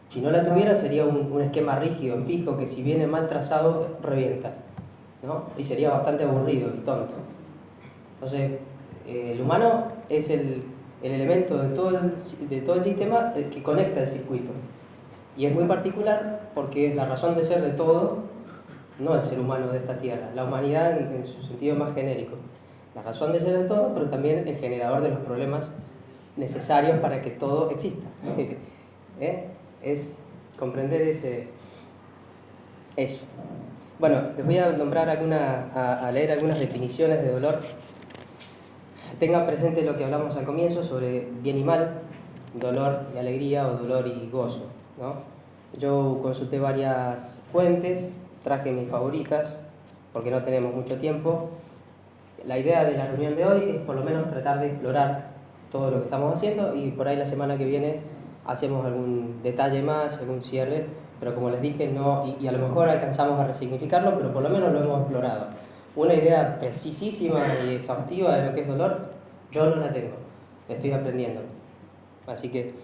Si no la tuviera sería un esquema rígido, fijo, que si viene mal trazado, revienta, ¿no? Y sería bastante aburrido y tonto. Entonces, el humano es el elemento de todo el sistema que conecta el circuito. Y es muy particular porque es la razón de ser de todo, no el ser humano de esta tierra, la humanidad en su sentido más genérico. La razón de ser de todo, pero también el generador de los problemas necesarios para que todo exista. Es comprender eso. Bueno, les voy a nombrar a leer algunas definiciones de dolor. Tengan presente lo que hablamos al comienzo sobre bien y mal, dolor y alegría o dolor y gozo, ¿no? Yo consulté varias fuentes, traje mis favoritas porque no tenemos mucho tiempo. La idea de la reunión de hoy es por lo menos tratar de explorar todo lo que estamos haciendo y por ahí la semana que viene hacemos algún detalle más, algún cierre, pero como les dije, y a lo mejor alcanzamos a resignificarlo, pero por lo menos lo hemos explorado. Una idea precisísima y exhaustiva de lo que es dolor, yo no la tengo, estoy aprendiendo. Así que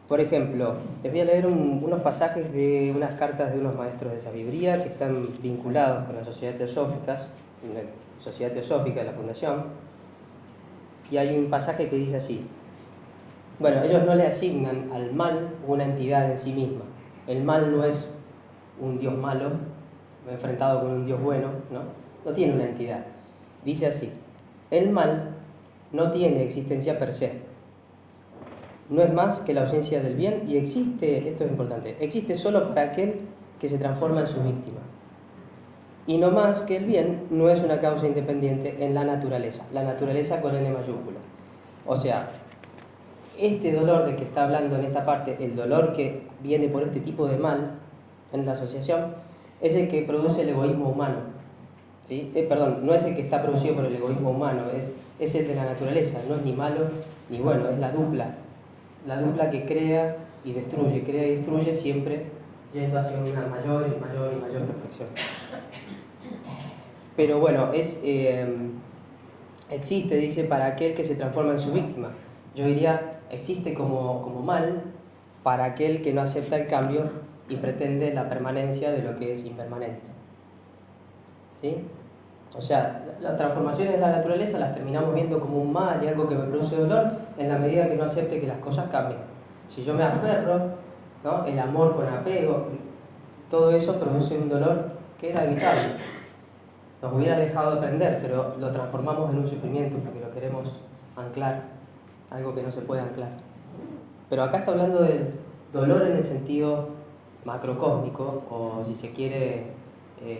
Por ejemplo, les voy a leer unos pasajes de unas cartas de unos maestros de sabiduría que están vinculados con la Sociedad Teosófica de la Fundación. Y hay un pasaje que dice así. Bueno, ellos no le asignan al mal una entidad en sí misma. El mal no es un Dios malo enfrentado con un Dios bueno, ¿no? No tiene una entidad. Dice así, el mal no tiene existencia per se. No es más que la ausencia del bien y existe, esto es importante, existe solo para aquel que se transforma en su víctima. Y no más que el bien no es una causa independiente en la naturaleza con N mayúscula. O sea, este dolor de que está hablando en esta parte, el dolor que viene por este tipo de mal en la asociación, es el que produce el egoísmo humano. ¿Sí? Perdón, no es el que está producido por el egoísmo humano, es el de la naturaleza, no es ni malo ni bueno, es la dupla que crea y destruye siempre yendo hacia una mayor y mayor y mayor perfección. Pero bueno, existe, dice, para aquel que se transforma en su víctima. Yo diría, existe como mal para aquel que no acepta el cambio y pretende la permanencia de lo que es impermanente. ¿Sí? O sea, las transformaciones de la naturaleza las terminamos viendo como un mal y algo que me produce dolor en la medida que no acepte que las cosas cambien. Si yo me aferro, ¿no? El amor con apego, todo eso produce un dolor que era evitable. Nos hubiera dejado de aprender, pero lo transformamos en un sufrimiento porque lo queremos anclar, algo que no se puede anclar. Pero acá está hablando del dolor en el sentido macrocósmico o, si se quiere,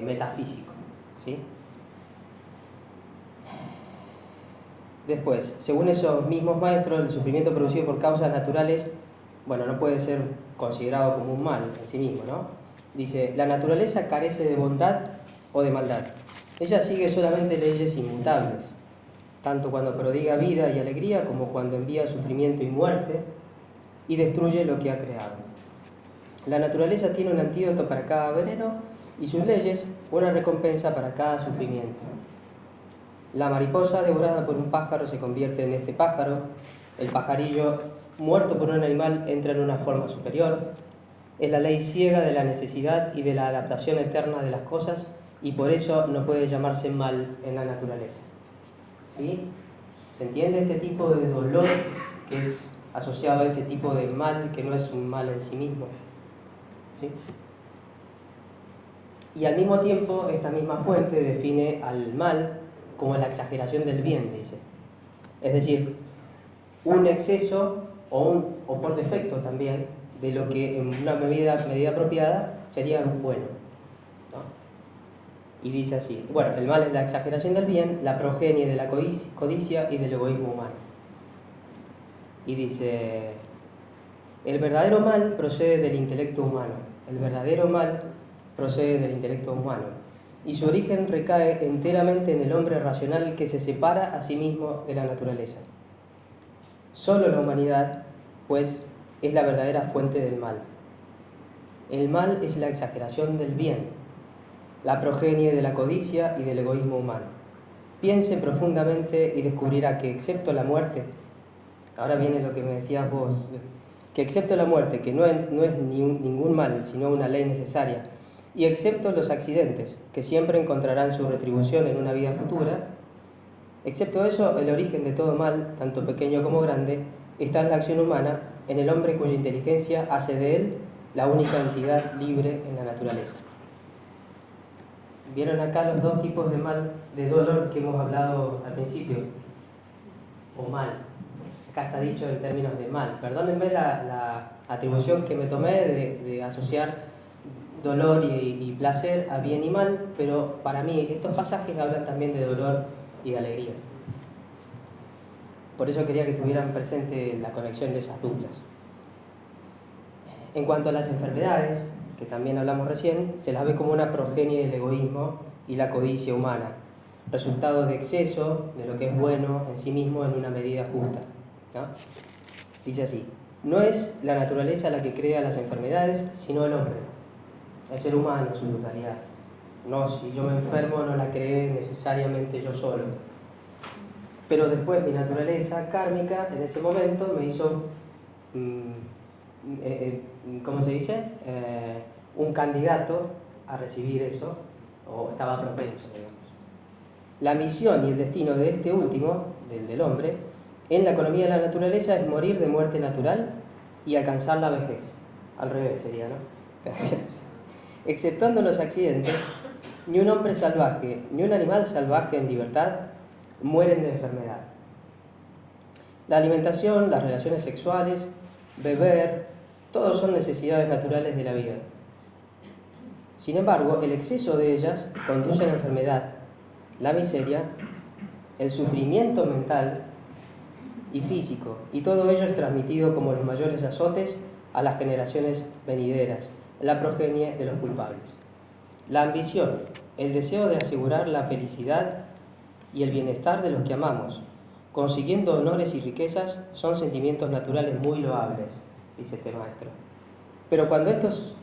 metafísico, ¿sí? Después, según esos mismos maestros, el sufrimiento producido por causas naturales, bueno, no puede ser considerado como un mal en sí mismo, ¿no? Dice, la naturaleza carece de bondad o de maldad. Ella sigue solamente leyes inmutables, tanto cuando prodiga vida y alegría como cuando envía sufrimiento y muerte y destruye lo que ha creado. La naturaleza tiene un antídoto para cada veneno y sus leyes una recompensa para cada sufrimiento. La mariposa devorada por un pájaro se convierte en este pájaro, el pajarillo muerto por un animal entra en una forma superior, es la ley ciega de la necesidad y de la adaptación eterna de las cosas y por eso no puede llamarse mal en la naturaleza. ¿Sí? ¿Se entiende este tipo de dolor que es asociado a ese tipo de mal que no es un mal en sí mismo? ¿Sí? Y al mismo tiempo, esta misma fuente define al mal como la exageración del bien, dice. Es decir, un exceso o por defecto también de lo que en una medida apropiada sería bueno, ¿no? Y dice así, bueno, el mal es la exageración del bien, la progenie de la codicia y del egoísmo humano. Y dice, el verdadero mal procede del intelecto humano, el verdadero mal procede del intelecto humano. Y su origen recae enteramente en el hombre racional que se separa a sí mismo de la naturaleza. Solo la humanidad, pues, es la verdadera fuente del mal. El mal es la exageración del bien, la progenie de la codicia y del egoísmo humano. Piense profundamente y descubrirá que excepto la muerte, ahora viene lo que me decías vos, que excepto la muerte, que no es ningún mal, sino una ley necesaria, y excepto los accidentes, que siempre encontrarán su retribución en una vida futura, excepto eso, el origen de todo mal, tanto pequeño como grande, está en la acción humana, en el hombre cuya inteligencia hace de él la única entidad libre en la naturaleza. ¿Vieron acá los dos tipos de mal, de dolor que hemos hablado al principio? O mal. Acá está dicho en términos de mal. Perdónenme la atribución que me tomé de asociar dolor y placer a bien y mal, pero para mí estos pasajes hablan también de dolor y de alegría. Por eso quería que tuvieran presente la conexión de esas duplas. En cuanto a las enfermedades, que también hablamos recién, se las ve como una progenie del egoísmo y la codicia humana, resultado de exceso de lo que es bueno en sí mismo en una medida justa, ¿no? Dice así, no es la naturaleza la que crea las enfermedades, sino el hombre. El ser humano, su brutalidad. No, si yo me enfermo no la creé necesariamente yo solo. Pero después mi naturaleza kármica en ese momento me hizo ¿cómo se dice? Un candidato a recibir eso, o estaba propenso, digamos. La misión y el destino de este último, del hombre, en la economía de la naturaleza es morir de muerte natural y alcanzar la vejez. Al revés sería, ¿no? Exceptuando los accidentes, ni un hombre salvaje, ni un animal salvaje en libertad mueren de enfermedad. La alimentación, las relaciones sexuales, beber, todos son necesidades naturales de la vida. Sin embargo, el exceso de ellas conduce a la enfermedad, la miseria, el sufrimiento mental y físico, y todo ello es transmitido como los mayores azotes a las generaciones venideras, la progenie de los culpables. La ambición, el deseo de asegurar la felicidad y el bienestar de los que amamos, consiguiendo honores y riquezas, son sentimientos naturales muy loables, dice este maestro. Pero cuando estos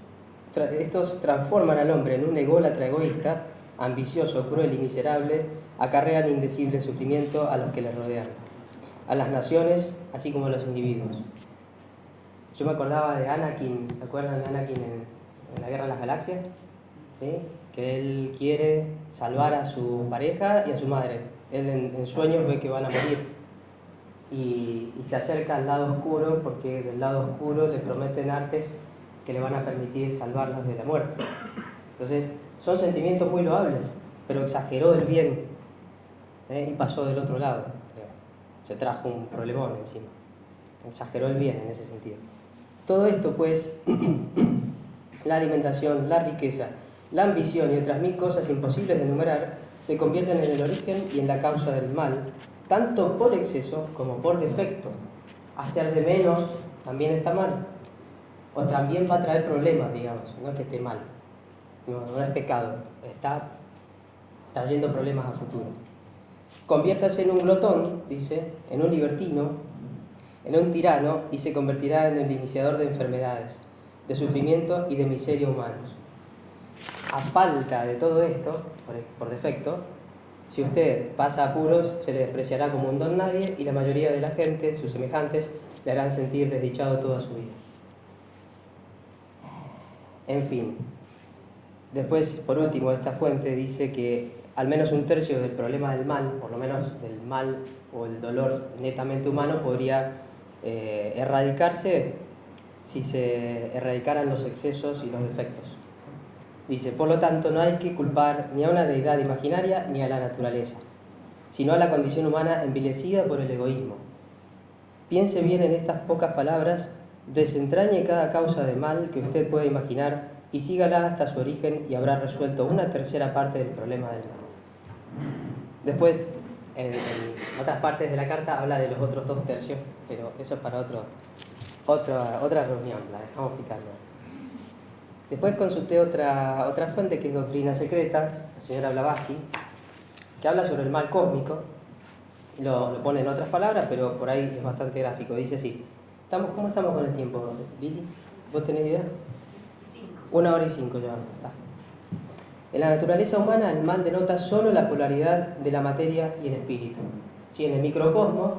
transforman al hombre en un ególatra egoísta, ambicioso, cruel y miserable, acarrean indecible sufrimiento a los que les rodean, a las naciones, así como a los individuos. Yo me acordaba de Anakin, ¿se acuerdan de Anakin en la Guerra de las Galaxias? ¿Sí? Que él quiere salvar a su pareja y a su madre. Él en sueños ve que van a morir y se acerca al lado oscuro porque del lado oscuro le prometen artes que le van a permitir salvarlos de la muerte. Entonces, son sentimientos muy loables, pero exageró el bien y pasó del otro lado. Se trajo un problemón encima. Exageró el bien en ese sentido. Todo esto, pues, la alimentación, la riqueza, la ambición y otras mil cosas imposibles de enumerar, se convierten en el origen y en la causa del mal, tanto por exceso como por defecto. Hacer de menos también está mal, o también va a traer problemas, digamos, no es que esté mal, no es pecado, está trayendo problemas a futuro. Conviértase en un glotón, dice, en un libertino, en un tirano, y se convertirá en el iniciador de enfermedades, de sufrimiento y de miseria humanos. A falta de todo esto, por defecto, si usted pasa apuros, se le despreciará como un don nadie y la mayoría de la gente, sus semejantes, le harán sentir desdichado toda su vida. En fin, después, por último, esta fuente dice que al menos un tercio del problema del mal, por lo menos del mal o el dolor netamente humano, podría erradicarse si se erradicaran los excesos y los defectos. Dice, por lo tanto, no hay que culpar ni a una deidad imaginaria ni a la naturaleza, sino a la condición humana envilecida por el egoísmo. Piense bien en estas pocas palabras, desentrañe cada causa de mal que usted pueda imaginar y sígala hasta su origen y habrá resuelto una tercera parte del problema del mal. Después, en otras partes de la carta habla de los otros 2 tercios, pero eso es para otra reunión, la dejamos picando. Después consulté otra fuente que es Doctrina Secreta, la señora Blavatsky, que habla sobre el mal cósmico, lo pone en otras palabras, pero por ahí es bastante gráfico. Dice así, ¿cómo estamos con el tiempo, Lili? ¿Vos tenés idea? 1 hora y 5 ya. Está. En la naturaleza humana el mal denota solo la polaridad de la materia y el espíritu. ¿Sí? En el microcosmos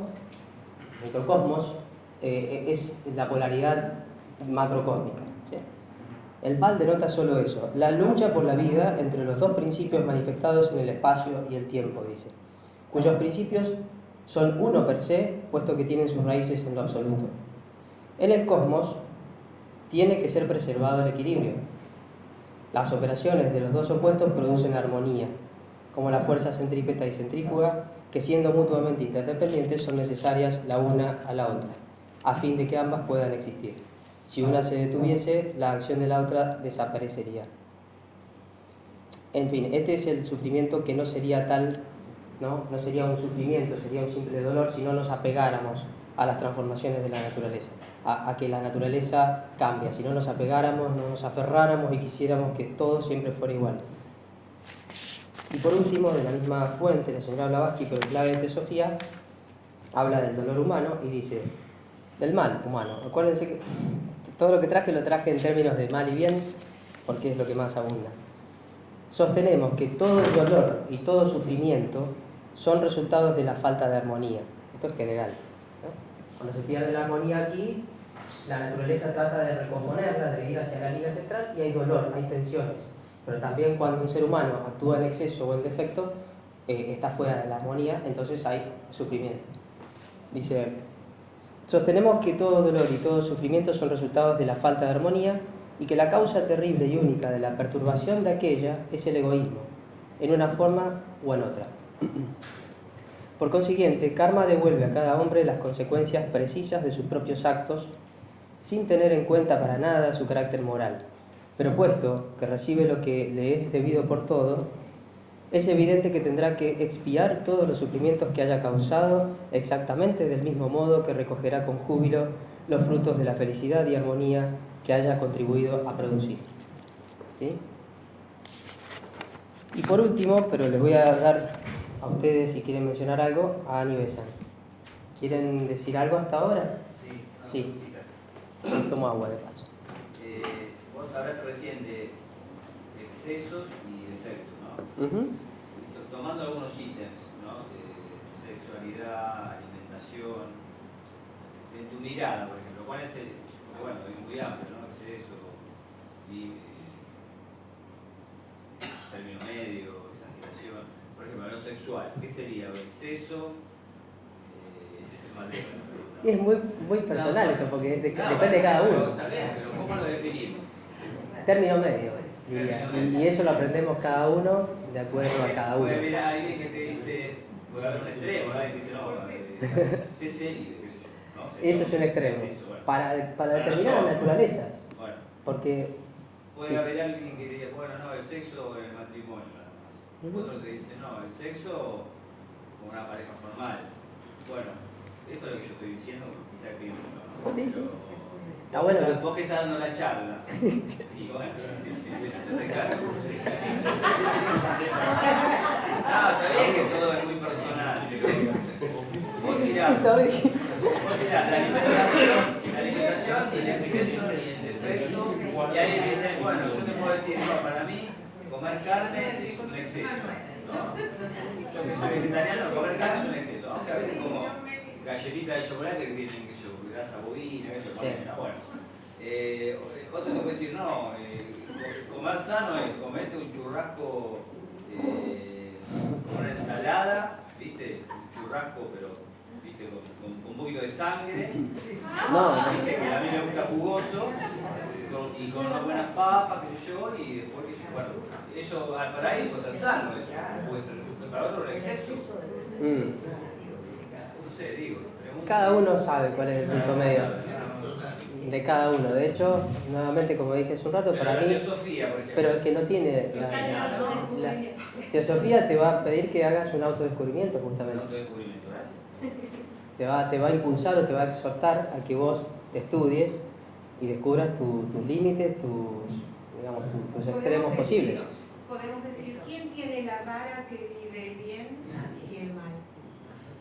es la polaridad macrocósmica. ¿Sí? El mal denota solo eso, la lucha por la vida entre los 2 principios manifestados en el espacio y el tiempo, dice, cuyos principios son uno per se, puesto que tienen sus raíces en lo absoluto. En el cosmos tiene que ser preservado el equilibrio. Las operaciones de los 2 opuestos producen armonía, como la fuerza centrípeta y centrífuga, que siendo mutuamente interdependientes son necesarias la una a la otra, a fin de que ambas puedan existir. Si una se detuviese, la acción de la otra desaparecería. En fin, este es el sufrimiento que no sería tal, no sería un sufrimiento, sería un simple dolor si no nos apegáramos a las transformaciones de la naturaleza, a que la naturaleza cambia, si no nos apegáramos, no nos aferráramos y quisiéramos que todo siempre fuera igual. Y por último, de la misma fuente, la señora Blavatsky, pero en clave de teosofía, habla del dolor humano y dice, del mal humano. Acuérdense que todo lo que traje lo traje en términos de mal y bien, porque es lo que más abunda. Sostenemos que todo dolor y todo sufrimiento son resultados de la falta de armonía. Esto es general, ¿no? Cuando se pierde la armonía aquí, la naturaleza trata de recomponerla, de ir hacia la línea central, y hay dolor, hay tensiones. Pero también cuando un ser humano actúa en exceso o en defecto, está fuera de la armonía, entonces hay sufrimiento. Dice, sostenemos que todo dolor y todo sufrimiento son resultados de la falta de armonía y que la causa terrible y única de la perturbación de aquella es el egoísmo, en una forma o en otra. Por consiguiente, karma devuelve a cada hombre las consecuencias precisas de sus propios actos sin tener en cuenta para nada su carácter moral. Pero puesto que recibe lo que le es debido por todo, es evidente que tendrá que expiar todos los sufrimientos que haya causado exactamente del mismo modo que recogerá con júbilo los frutos de la felicidad y armonía que haya contribuido a producir. ¿Sí? Y por último, pero les voy a dar a ustedes, si quieren mencionar algo, a Ani Besán. ¿Quieren decir algo hasta ahora? Sí. Tomo agua de paso. Vos hablaste recién de excesos y defectos, ¿no? Tomando algunos ítems, ¿no? De sexualidad, alimentación, en tu mirada, por ejemplo, ¿cuál es el, bueno, es muy amplio, ¿no? Exceso, término medio, exageración. Por ejemplo, lo sexual, ¿qué sería? ¿O exceso? Es muy personal eso, porque depende de cada uno. Está bien, pero ¿cómo lo definimos? Término medio, diría. Y eso lo aprendemos cada uno de acuerdo a cada uno. Puede haber alguien que te dice, puede haber un extremo, alguien que dice, no, sé serio, qué sé yo. ¿No? Eso es un extremo. Para determinar las naturalezas. Bueno. Porque puede haber alguien que diga, bueno, no, el sexo o el matrimonio. Otro te dice, no, el sexo con una pareja formal. Bueno, esto es lo que yo estoy diciendo, quizás pienso yo, ¿no? Sí, pero, está bueno. Vos que estás dando la charla. Y bueno, hacete cargo. No, está bien que todo es muy personal. Vos mirás, la alimentación y el exceso y el defecto. Y alguien dice, bueno, yo te puedo decir, no, para mí comer carne es un exceso, ¿no? Yo que soy vegetariano, comer carne es un exceso, aunque a veces como galletitas de chocolate que tienen, que yo, grasa bovina, que yo, ¿no? Bueno. Otro te puede decir, no, comer sano es comerte un churrasco con una ensalada, ¿viste? Un churrasco, pero ¿viste? Con un poquito de sangre, ¿viste? Que a mí me gusta jugoso, y con unas buenas papas, que yo, y después que yo, bueno, eso para eso es sano, eso puede ser, para otro un exceso. No sé, digo. Cada uno sabe cuál es el punto medio de cada uno. De hecho, nuevamente, como dije hace un rato, para mí, pero el que no tiene la teosofía te va a pedir que hagas un autodescubrimiento, justamente. Te va a impulsar o te va a exhortar a que vos te estudies y descubras tus límites, tus extremos posibles. Podemos decir, ¿quién tiene la vara que vive el bien y el mal?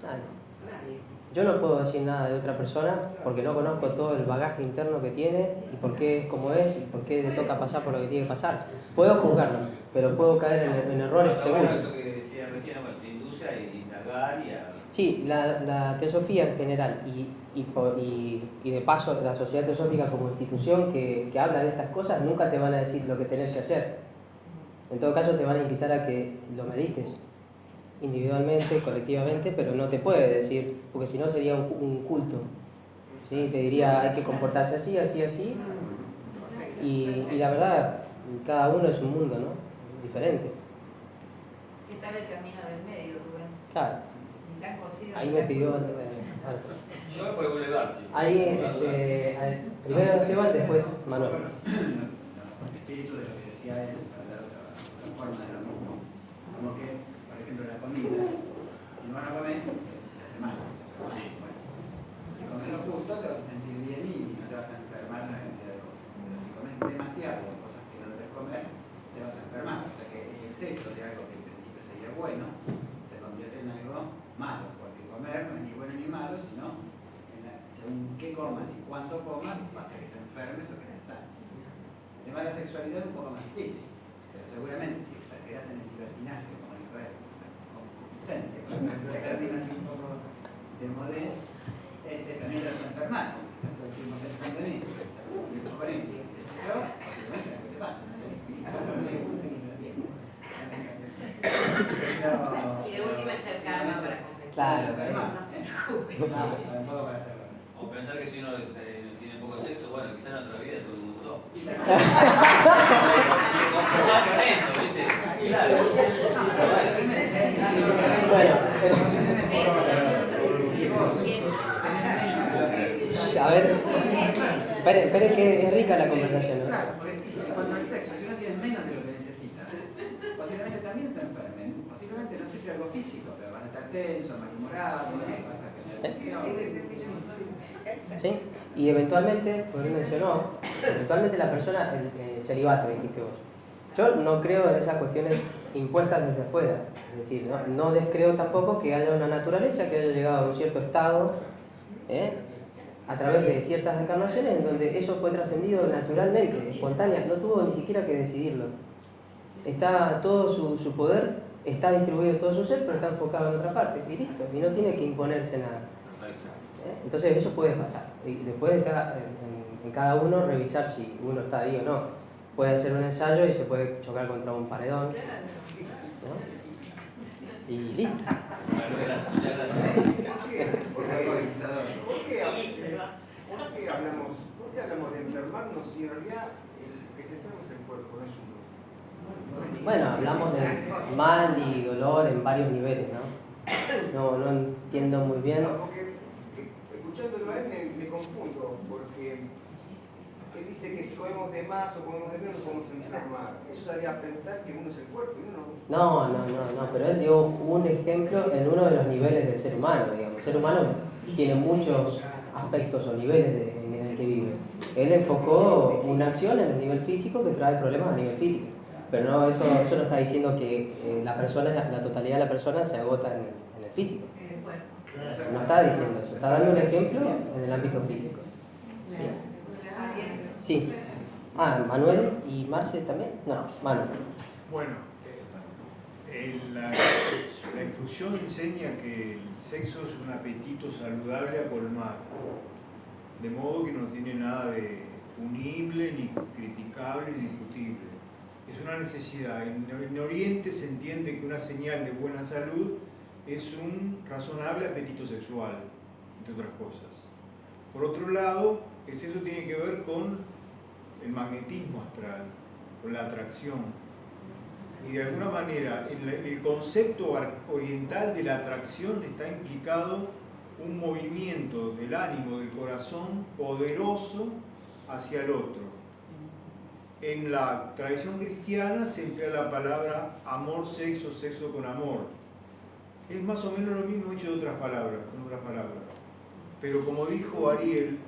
Nadie. Yo no puedo decir nada de otra persona porque no conozco todo el bagaje interno que tiene y por qué es como es y por qué le toca pasar por lo que tiene que pasar. Puedo juzgarlo, pero puedo caer en errores seguros. Bueno, esto que decía recién, te induce a indagar y a... Sí, la teosofía en general y de paso la sociedad teosófica como institución que habla de estas cosas nunca te van a decir lo que tenés que hacer. En todo caso te van a invitar a que lo medites individualmente, colectivamente, pero no te puede decir, porque si no sería un culto. ¿Sí? Te diría, hay que comportarse así, así, así. Y la verdad, cada uno es un mundo, ¿no? Diferente. ¿Qué tal el camino del medio, Rubén? Claro. Ahí me pidió alto. Yo puedo elevar, sí. Ahí, primero Esteban, después Manuel. El espíritu de lo que decía él, para dar otra forma de lo mismo. Como que, por ejemplo, la comida, si no la comes, te hace mal. Bueno, si comes lo justo, te vas a sentir bien y no te vas a enfermar una cantidad de cosas. Pero si comes demasiado cosas que no debes comer, te vas a enfermar. O sea que el exceso de algo que en principio sería bueno, se convierte en algo malo. Porque comer no es ni bueno ni malo, sino según qué comas y cuánto comas, va a hacer que te enfermes o que te sanes. El tema de la sexualidad es un poco más difícil, pero seguramente si exageras en el libertinaje, como dijo él, con concupiscencia, con el término así un poco de modelo, también te vas a enfermar, porque si estás todo el último pensando en eso, con eso. Pero posiblemente lo que te pasa, no sé, si solo le gusta que se lo tiene. Y de última está el karma para compensar. Claro, No se preocupe. Tampoco para hacerlo. O pensar que si uno tiene poco sexo, bueno, quizás en otra vida todo el mundo gustó. Con eso, ¿viste? Claro. Bueno, a ver, esperen que es rica la conversación, ¿no? Claro, porque cuando el sexo, si uno tiene menos de lo que necesita, posiblemente también se enfermen. Posiblemente, no sé si algo físico, pero van a estar tensos, malhumorados, cosas que ¿Sí? Y eventualmente, como él mencionó, eventualmente la persona, el celibato, dijiste vos. Yo no creo en esas cuestiones impuestas desde afuera. Es decir, no descreo tampoco que haya una naturaleza que haya llegado a un cierto estado, a través de ciertas encarnaciones en donde eso fue trascendido naturalmente, espontánea, no tuvo ni siquiera que decidirlo. Está todo su poder, está distribuido en todo su ser, pero está enfocado en otra parte, y listo, y no tiene que imponerse nada. Entonces eso puede pasar, y después está en cada uno revisar si uno está ahí o no. Puede hacer un ensayo y se puede chocar contra un paredón, ¿no? Y listo. Muchas gracias. ¿Por qué hablamos de enfermarnos si en realidad el que se enferma es el cuerpo, no es uno? Bueno, hablamos de mal y dolor en varios niveles, ¿no? No entiendo muy bien. No, porque escuchándolo a él me confundo, porque él dice que si comemos de más o comemos de menos nos podemos enfermar. Eso daría a pensar que uno es el cuerpo y uno No, pero él dio un ejemplo en uno de los niveles del ser humano, digamos. El ser humano tiene muchos aspectos o niveles en el que vive. Él enfocó una acción en el nivel físico que trae problemas a nivel físico. Pero no, eso no está diciendo que la totalidad de la persona se agota en el físico. No está diciendo eso, está dando un ejemplo en el ámbito físico. Sí. Ah, ¿Manuel y Marce también? No, Manu. Bueno, la instrucción enseña que el sexo es un apetito saludable a colmar, de modo que no tiene nada de punible, ni criticable, ni discutible. Es una necesidad. En Oriente se entiende que una señal de buena salud es un razonable apetito sexual, entre otras cosas. Por otro lado, el sexo tiene que ver con el magnetismo astral, con la atracción. Y de alguna manera, en el concepto oriental de la atracción está implicado un movimiento del ánimo, del corazón, poderoso hacia el otro. En la tradición cristiana se emplea la palabra amor, sexo, sexo con amor. Es más o menos lo mismo hecho de otras palabras, con otras palabras. Pero como dijo Ariel,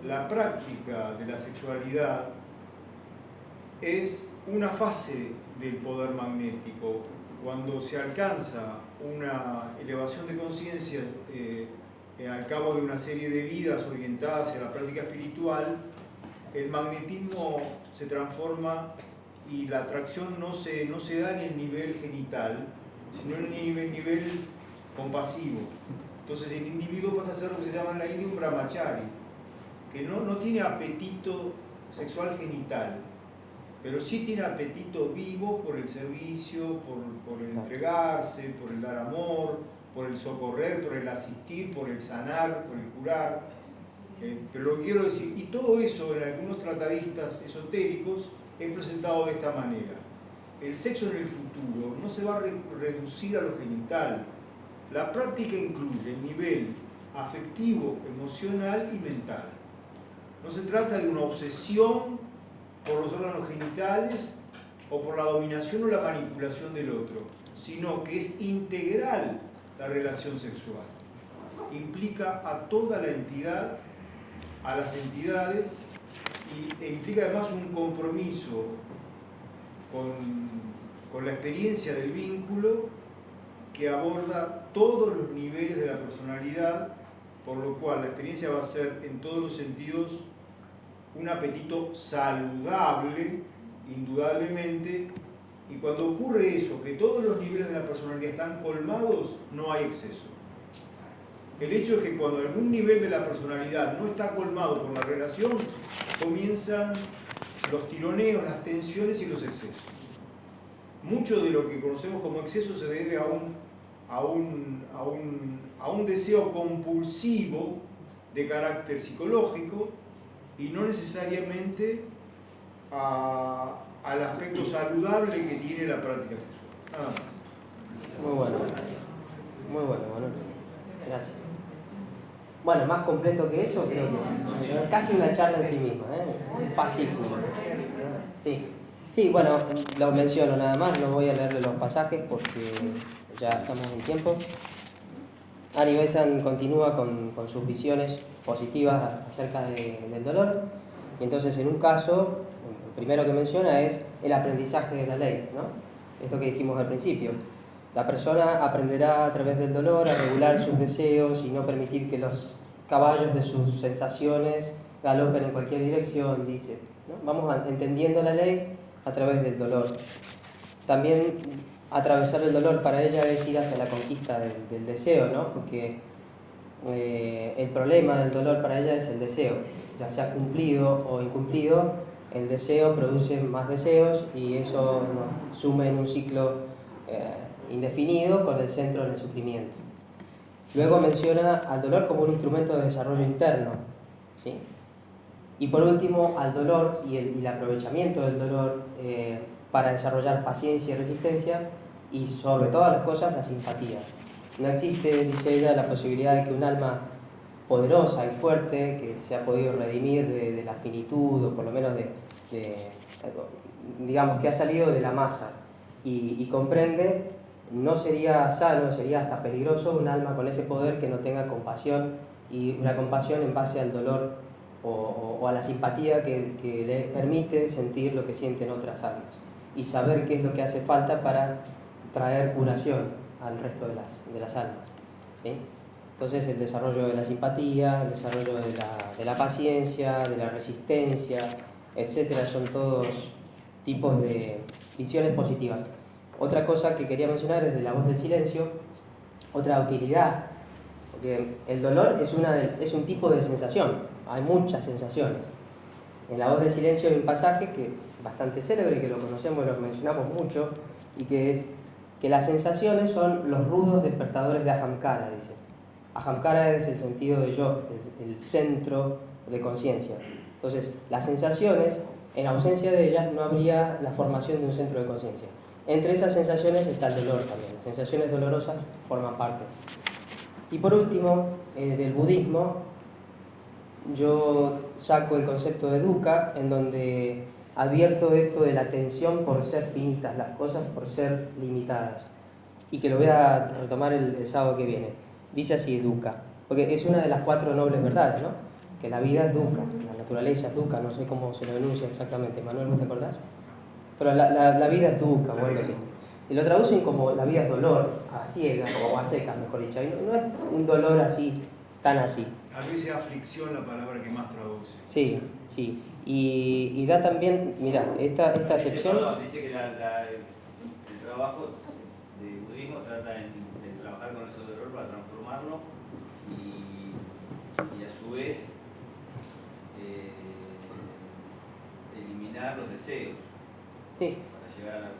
la práctica de la sexualidad es una fase del poder magnético. Cuando se alcanza una elevación de conciencia al cabo de una serie de vidas orientadas hacia la práctica espiritual, el magnetismo se transforma y la atracción no se da en el nivel genital, sino en el nivel compasivo. Entonces el individuo pasa a ser lo que se llama en la India un brahmachari, que no tiene apetito sexual genital, pero sí tiene apetito vivo por el servicio, por el entregarse, por el dar amor, por el socorrer, por el asistir, por el sanar, por el curar. Pero lo que quiero decir, y todo eso en algunos tratadistas esotéricos es presentado de esta manera. El sexo en el futuro no se va a reducir a lo genital. La práctica incluye el nivel afectivo, emocional y mental. No se trata de una obsesión por los órganos genitales o por la dominación o la manipulación del otro, sino que es integral la relación sexual. Implica a toda la entidad, a las entidades, e implica además un compromiso con la experiencia del vínculo que aborda todos los niveles de la personalidad, por lo cual la experiencia va a ser en todos los sentidos un apetito saludable, indudablemente, y cuando ocurre eso, que todos los niveles de la personalidad están colmados, no hay exceso. El hecho es que cuando algún nivel de la personalidad no está colmado por la relación, comienzan los tironeos, las tensiones y los excesos. Mucho de lo que conocemos como exceso se debe a un deseo compulsivo de carácter psicológico y no necesariamente al aspecto saludable que tiene la práctica sexual. Nada más. Muy bueno. Muy bueno, Manuel. Gracias. Bueno, más completo que eso, creo que casi una charla en sí misma, ¿eh? Fácil. Sí. Sí, bueno, lo menciono nada más, no voy a leerle los pasajes porque ya estamos en tiempo. Ari Besant continúa con sus visiones positivas acerca del dolor, y entonces en un caso, el primero que menciona es el aprendizaje de la ley, ¿no? Esto que dijimos al principio. La persona aprenderá a través del dolor a regular sus deseos y no permitir que los caballos de sus sensaciones galopen en cualquier dirección, dice, ¿no? Vamos entendiendo la ley a través del dolor. También atravesar el dolor para ella es ir hacia la conquista del deseo, ¿no? Porque el problema del dolor para ella es el deseo, ya sea cumplido o incumplido, el deseo produce más deseos y eso nos sume en un ciclo indefinido con el centro en el sufrimiento. Luego menciona al dolor como un instrumento de desarrollo interno, ¿sí? Y por último, al dolor y el aprovechamiento del dolor para desarrollar paciencia y resistencia, y sobre todas las cosas, la simpatía. No existe, dice ella, la posibilidad de que un alma poderosa y fuerte, que se ha podido redimir de la finitud, o por lo menos digamos que ha salido de la masa y comprende, no sería sano, sería hasta peligroso un alma con ese poder que no tenga compasión, y una compasión en base al dolor o a la simpatía que le permite sentir lo que sienten otras almas y saber qué es lo que hace falta para traer curación al resto de las almas, ¿sí? Entonces el desarrollo de la simpatía, el desarrollo de la paciencia, de la resistencia, etcétera, son todos tipos de visiones positivas. Otra cosa que quería mencionar es de la voz del silencio, otra utilidad, porque el dolor es un tipo de sensación, hay muchas sensaciones. En la voz del silencio hay un pasaje que bastante célebre, que lo conocemos y lo mencionamos mucho, y que es que las sensaciones son los rudos despertadores de Ahamkara, dice. Ahamkara es el sentido de yo, el centro de conciencia. Entonces, las sensaciones, en ausencia de ellas, no habría la formación de un centro de conciencia. Entre esas sensaciones está el dolor también. Las sensaciones dolorosas forman parte. Y por último, del budismo, yo saco el concepto de dukkha, en donde advierto esto de la tensión por ser finitas, las cosas por ser limitadas. Y que lo voy a retomar el sábado que viene. Dice así dukkha, porque es una de las 4 nobles verdades, ¿no? Que la vida es dukkha, la naturaleza es dukkha, no sé cómo se lo enuncia exactamente. Manuel, ¿vos te acordás? Pero la vida es dukkha o algo así. Y lo traducen como la vida es dolor, a ciegas o a secas, mejor dicho. No es un dolor así, tan así. A veces aflicción la palabra que más traduce. Sí, sí. Y da también, mira, esta acepción... Dice que el trabajo del budismo trata de trabajar con ese dolor para transformarlo y a su vez eliminar los deseos. Sí. Para llegar a la...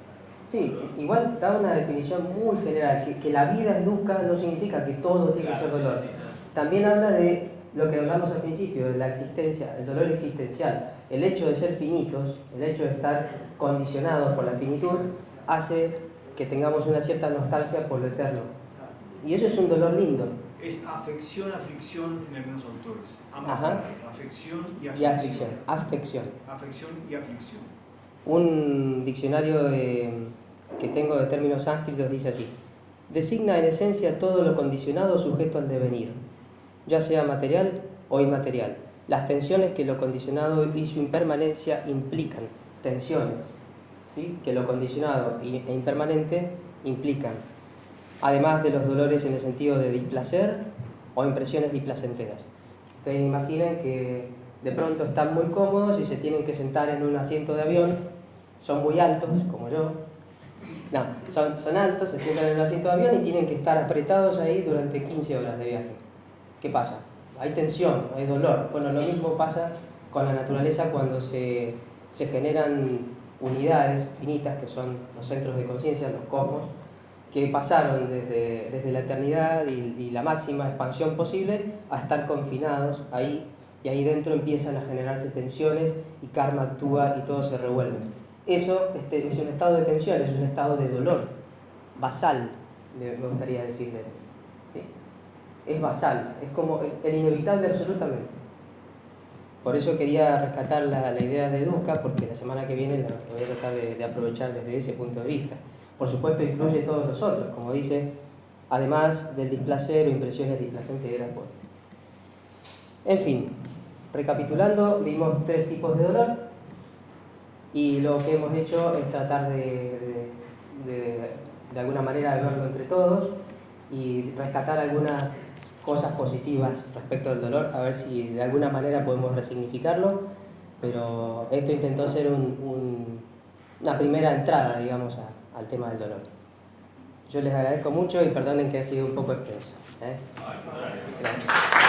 Sí, igual da una definición muy general, que la vida es dukkha no significa que todo tiene que ser dolor. Sí, claro. También habla de lo que hablamos al principio, de la existencia, el dolor existencial. El hecho de ser finitos, el hecho de estar condicionados por la finitud, hace que tengamos una cierta nostalgia por lo eterno. Y eso es un dolor lindo. Es afección, aflicción en algunos autores. Ajá. Afección y aflicción. Y aflicción. Afección. Afección y aflicción. Un diccionario que tengo de términos sánscritos dice así: designa en esencia todo lo condicionado sujeto al devenir, ya sea material o inmaterial. Las tensiones que lo condicionado y su impermanencia implican, tensiones, ¿sí? Que lo condicionado e impermanente implican, además de los dolores en el sentido de displacer o impresiones displacenteras. Ustedes imaginen que de pronto están muy cómodos y se tienen que sentar en un asiento de avión, son muy altos, como yo. No, son altos, se sientan en un asiento de avión y tienen que estar apretados ahí durante 15 horas de viaje. ¿qué pasa? Hay tensión, hay dolor. Bueno, lo mismo pasa con la naturaleza cuando se generan unidades finitas, que son los centros de conciencia, los cosmos, que pasaron desde la eternidad y la máxima expansión posible a estar confinados ahí, y ahí dentro empiezan a generarse tensiones y karma actúa y todo se revuelve. Eso es un estado de tensión, es un estado de dolor, basal, me gustaría decirle. ¿Sí? Es basal, es como el inevitable absolutamente. Por eso quería rescatar la idea de Dukkha, porque la semana que viene la voy a tratar de aprovechar desde ese punto de vista. Por supuesto incluye todos los otros, como dice, además del displacer o impresiones displacenteras. En fin, recapitulando, vimos 3 tipos de dolor y lo que hemos hecho es tratar de alguna manera de verlo entre todos y rescatar algunas cosas positivas respecto del dolor, a ver si de alguna manera podemos resignificarlo, pero esto intentó ser una primera entrada, digamos, al tema del dolor. Yo les agradezco mucho y perdonen que ha sido un poco extenso. Gracias.